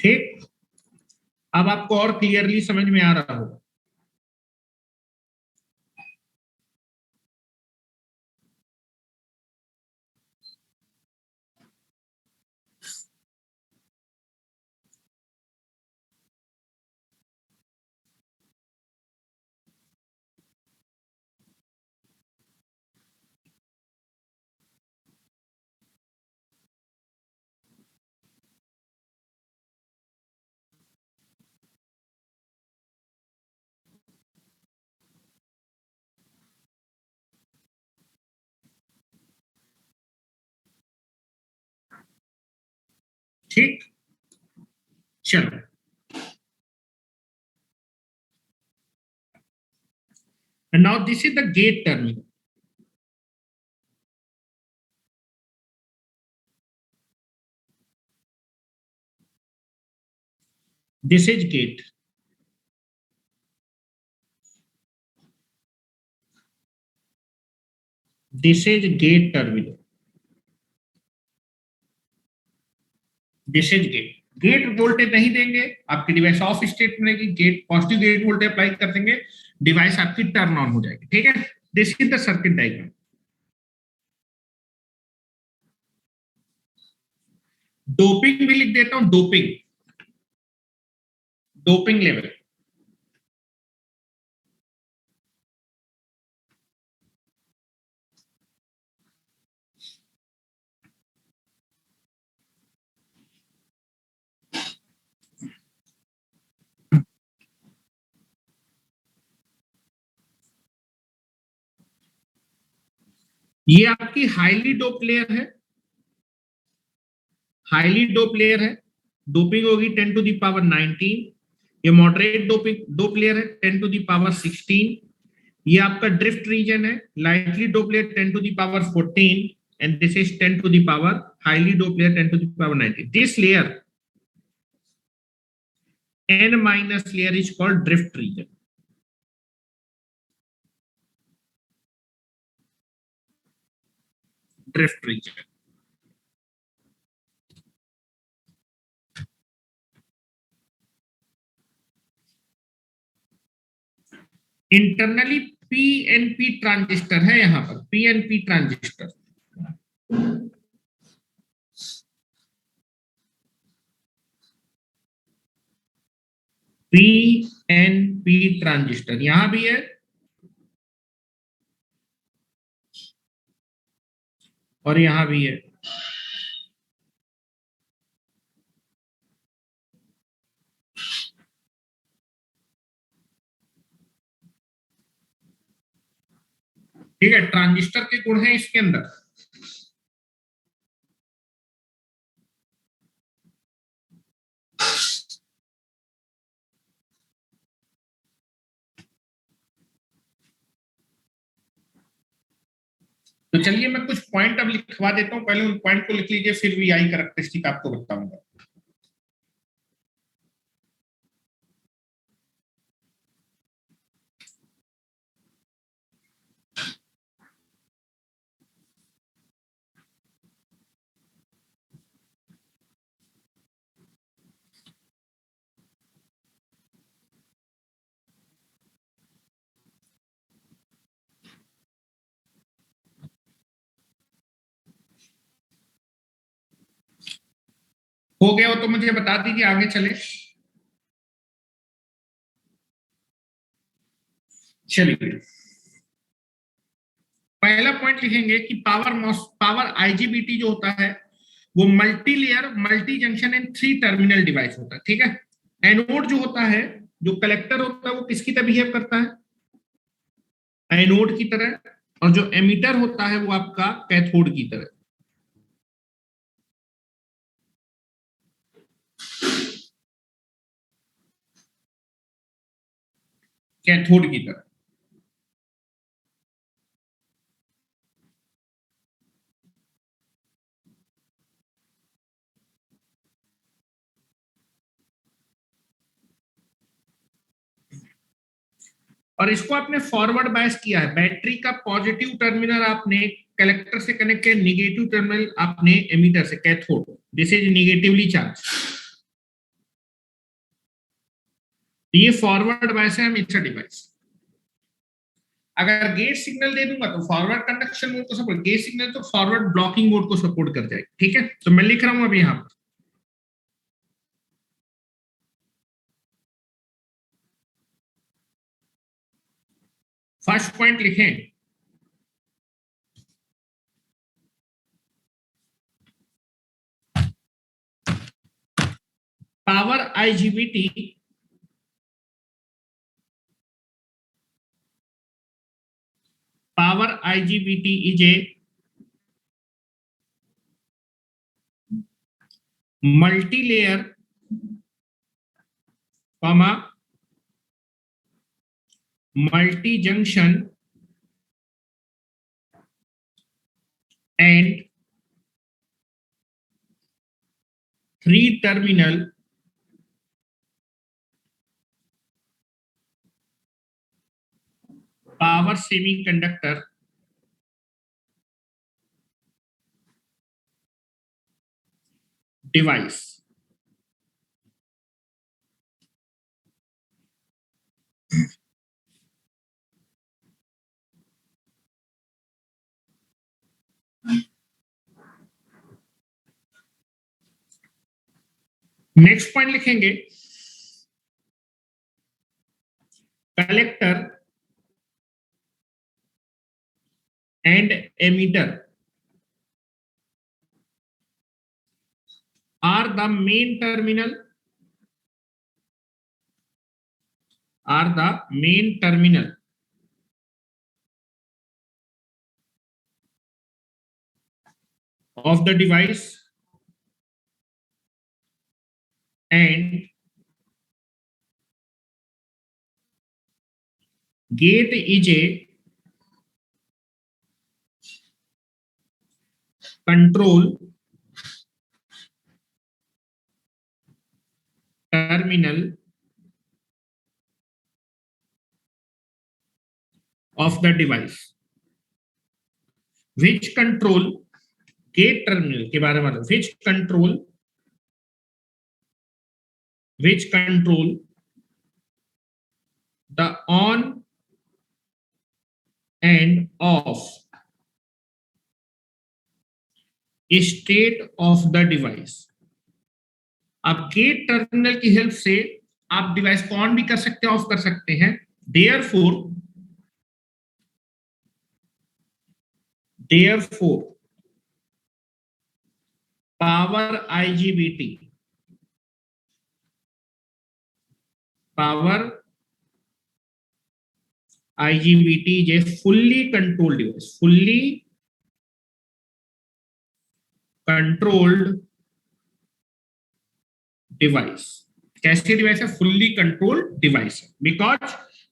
ठीक। अब आपको और क्लियरली समझ में आ रहा होगा। ठीक, चलो now this is the gate terminal, this is gate. This is gate terminal, this is gate. Gate voltage नहीं देंगे, आपकी डिवाइस ऑफ स्टेट में रहेगी। Gate positive gate voltage apply कर देंगे, डिवाइस आपकी टर्न ऑन हो जाएगी। ठीक है, this is the circuit diagram. Doping भी लिख देता हूं, डोपिंग, डोपिंग लेवल। ये आपकी हाईली डोप लेयर है, हाईली डोप लेयर है। डोपिंग होगी 10 टू द पावर 19। ये मॉडरेट डोपिंग डोप लेयर है, 10 टू द पावर 16। ये आपका ड्रिफ्ट रीजन है, lightly dope layer 10 to the power 14, and this is 10 to the power highly doped layer 10 to the power 19. This layer n minus layer is called drift region. Drift region. Internally PNP transistor है, यहां पर PNP transistor, PNP transistor यहां भी है और यहां भी है। ठीक है, ट्रांजिस्टर के गुण है इसके अंदर। तो चलिए मैं कुछ पॉइंट अब लिखवा देता हूं, पहले उन पॉइंट को लिख लीजिए, फिर वीआई कैरेक्टरिस्टिक आपको बताऊंगा। हो गया हो तो मुझे बता दीजिए, आगे चले। चलिए पहला पॉइंट लिखेंगे कि पावर आईजीबीटी जो होता है वो multi layer multi junction and 3 terminal device होता है। ठीक है, एनोड जो होता है, जो कलेक्टर होता है वो किसकी तरह बिहेव करता है, एनोड की तरह, और जो एमिटर होता है वो आपका कैथोड की तरह, कैथोड की तरह। और इसको आपने फॉरवर्ड बायस किया है, बैटरी का पॉजिटिव टर्मिनल आपने कलेक्टर से कनेक्ट किया, निगेटिव टर्मिनल आपने एमिटर से, cathode, this is negatively charge. ये फॉरवर्ड बायस है हमेशा डिवाइस। अगर गेट सिग्नल दे दूंगा तो फॉरवर्ड कंडक्शन मोड को सपोर्ट, गेट सिग्नल तो फॉरवर्ड ब्लॉकिंग मोड को सपोर्ट कर जाएगी। ठीक है, तो मैं लिख रहा हूं अभी यहां पर फर्स्ट पॉइंट लिखें, power IGBT is a multi-layer, multi-junction and 3 terminal power semiconductor device. Next point लिखेंगे collector and emitter are the main terminal of the device, and gate is a control terminal of the device. Which control gate terminal के बारे में which control the on and off state of the device. अब gate terminal की help से आप device को on भी कर सकते हैं, ऑफ कर सकते हैं. Therefore power IGBT is a fully controlled device. Fully controlled device. कैसे डिवाइस है? फुल्ली कंट्रोल्ड डिवाइस है. बिकॉज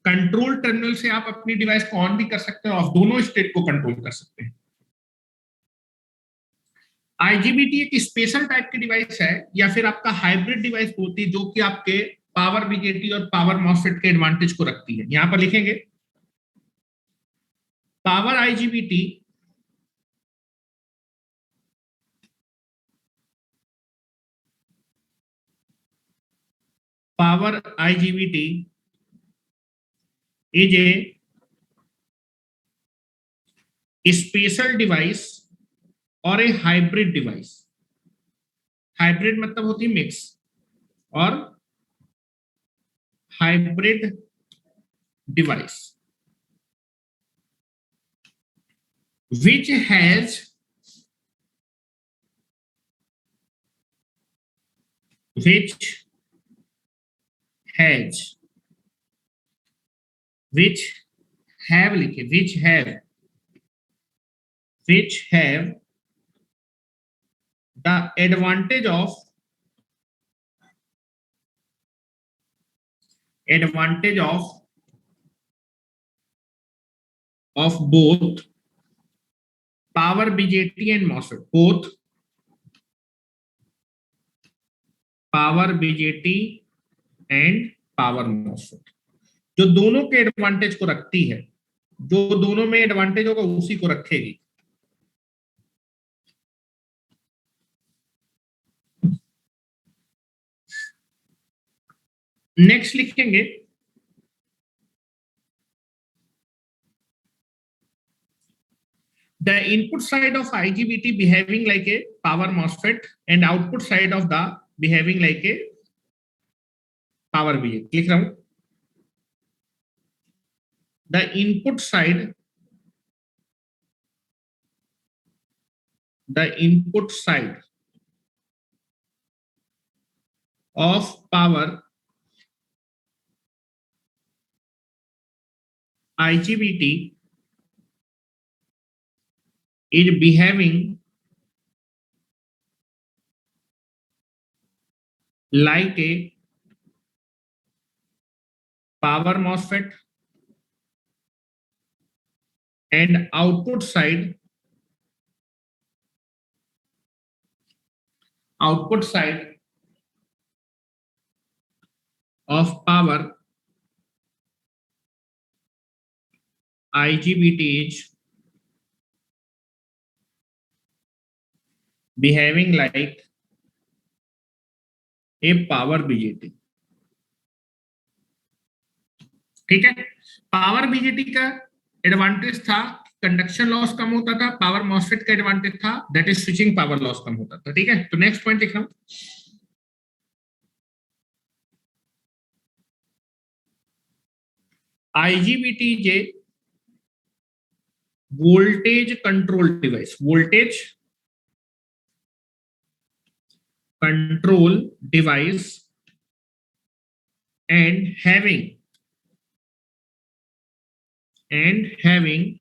कंट्रोल टर्मिनल से आप अपनी डिवाइस को ऑन भी कर सकते हैं, ऑफ दोनों स्टेट को कंट्रोल कर सकते हैं. आईजीबीटी एक स्पेशल टाइप की डिवाइस है या फिर आपका हाइब्रिड डिवाइस होती है जो कि आपके पावर बीजेटी और पावर मॉसफेट के एडवांटेज को रखती है. यहां पर लिखेंगे power IGBT is a special device और ए हाइब्रिड डिवाइस. हाइब्रिड मतलब होती है मिक्स, और hybrid device which have the advantage of both power BJT and MOSFET. Both power BJT and power MOSFET जो दोनों के एडवांटेज को रखती है, जो दोनों में एडवांटेज होगा उसी को रखेगी. नेक्स्ट लिखेंगे the input side of IGBT behaving like a power MOSFET and output side of the behaving like a power BJT. लिख रहा हूं the input side of power IGBT is behaving like a power MOSFET, and output side of power IGBT is behaving like a power BJT. ठीक है, power BJT का advantage था, conduction loss कम होता था। पावर मॉसफेट का advantage था, that is switching power loss कम होता था। ठीक है, तो नेक्स्ट पॉइंट लिख रहा हूं, IGBT voltage control device, voltage control device and having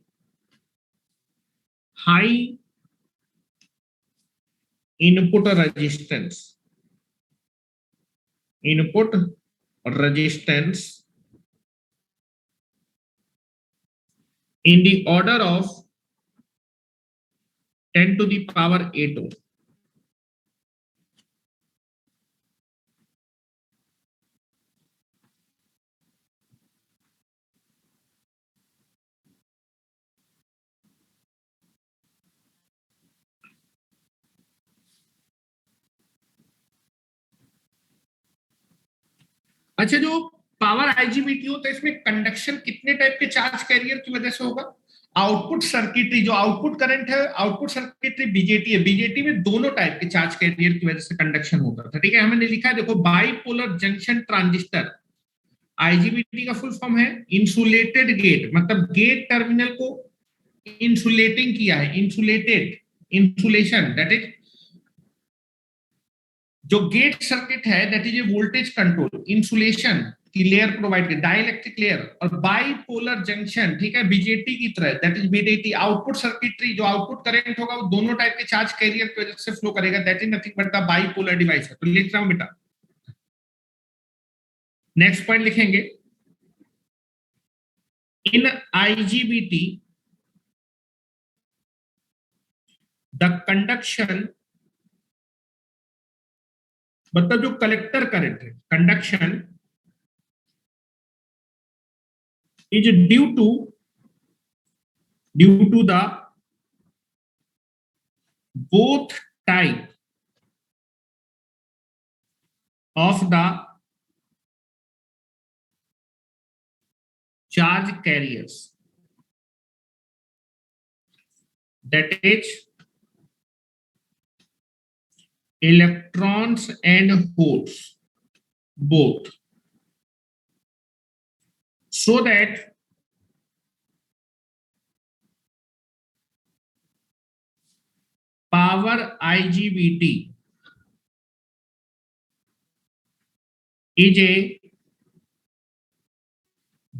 high input resistance in the order of 10 to the power 8 ohm। अच्छा, जो पावर आईजीबीटी होता है इसमें कंडक्शन कितने टाइप के चार्ज कैरियर की वजह से होगा? आउटपुट सर्किटरी, जो आउटपुट करंट है, आउटपुट सर्किटरी बीजेटी है, बीजेटी में दोनों टाइप के चार्ज कैरियर की वजह से कंडक्शन होता था। ठीक है, हमने लिखा है देखो, बाइपोलर जंक्शन ट्रांजिस्टर। आईजीबीटी का फुल फॉर्म है इंसुलेटेड गेट, मतलब गेट टर्मिनल को इंसुलेटिंग किया है, इंसुलेटेड, इंसुलेशन, दैट इज जो गेट सर्किट है, that is a voltage control, insulation की लेयर प्रोवाइड की, डाइलेक्ट्रिक लेयर। और बाइपोलर जंक्शन, ठीक है, बीजेटी की तरह, that is BJT output circuitry, जो आउटपुट करंट होगा वो दोनों टाइप के चार्ज कैरियर की वजह से फ्लो करेगा, that is nothing but the bipolar device है। तो लिख रहा हूं बेटा, नेक्स्ट पॉइंट लिखेंगे, इन आईजीबीटी द कंडक्शन, मतलब जो कलेक्टर करंट है, conduction is due to the both type of the charge carriers, that is electrons and holes both, so that power IGBT is a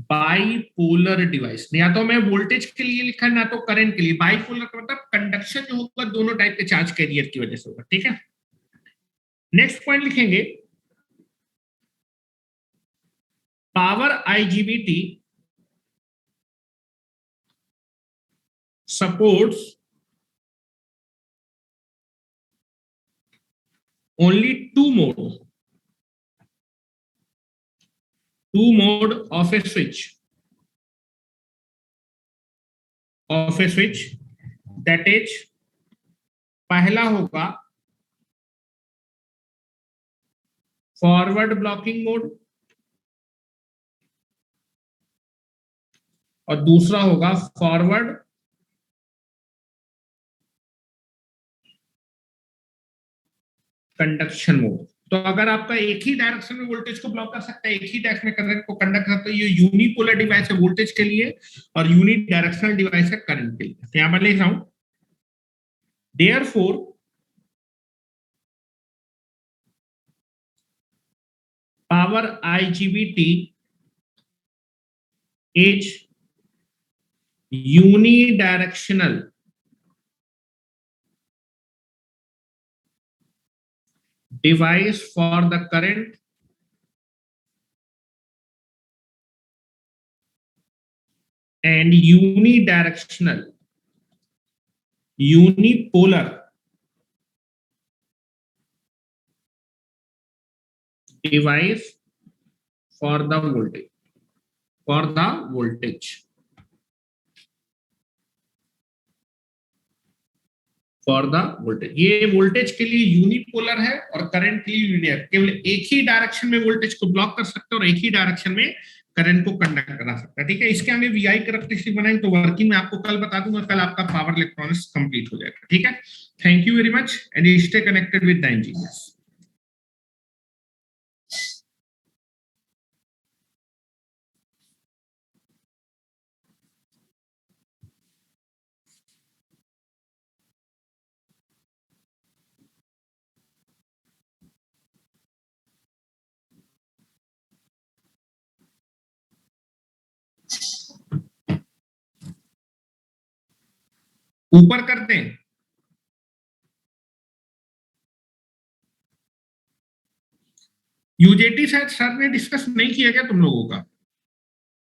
bipolar device. या तो मैं voltage के लिए लिखा, ना तो करंट के लिए। बाइपोलर का मतलब कंडक्शन जो होगा दोनों टाइप के चार्ज कैरियर की वजह से होगा। ठीक है, नेक्स्ट पॉइंट लिखेंगे, power IGBT supports only two mode of a switch, that is, पहला होगा फॉरवर्ड ब्लॉकिंग मोड और दूसरा होगा फॉरवर्ड कंडक्शन मोड। तो अगर आपका एक ही डायरेक्शन में वोल्टेज को ब्लॉक कर सकता है, एक ही डायरेक्शन में करंट को कंडक्ट कर सकता है, ये यूनिपोलर डिवाइस है वोल्टेज के लिए, और यूनि डायरेक्शनल डिवाइस है करंट के लिए। तो यहां पर लिख रहा हूं, therefore power IGBT is unidirectional device for the current and unipolar device for the voltage। For the voltage. ये वोल्टेज के लिए यूनिपोलर है और करंट के लिए लीनियर। केवल एक ही डायरेक्शन में वोल्टेज को ब्लॉक कर सकते हैं और एक ही डायरेक्शन में करंट को कंडक्ट करा सकता है। ठीक है, इसके आगे वीआई कैरेक्टरिस्टिक बनाएंगे तो वर्किंग में आपको कल बता दूंगा। कल आपका पावर इलेक्ट्रॉनिक्स कंप्लीट हो जाएगा। ठीक है, thank you very much and stay connected with the engineers. ऊपर करते हैं। यूजेटी शायद सर ने डिस्कस नहीं किया क्या तुम लोगों का?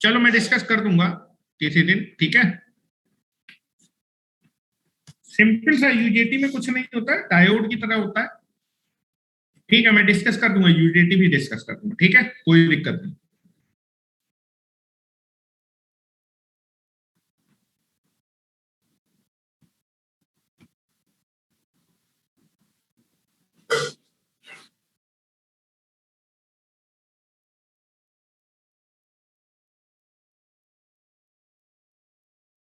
चलो मैं डिस्कस कर दूंगा किसी दिन। ठीक है, सिंपल सा यूजेटी में कुछ नहीं होता है, डायोड की तरह होता है। ठीक है, मैं डिस्कस कर दूंगा, यूजेटी भी डिस्कस कर दूंगा। ठीक है, कोई दिक्कत नहीं।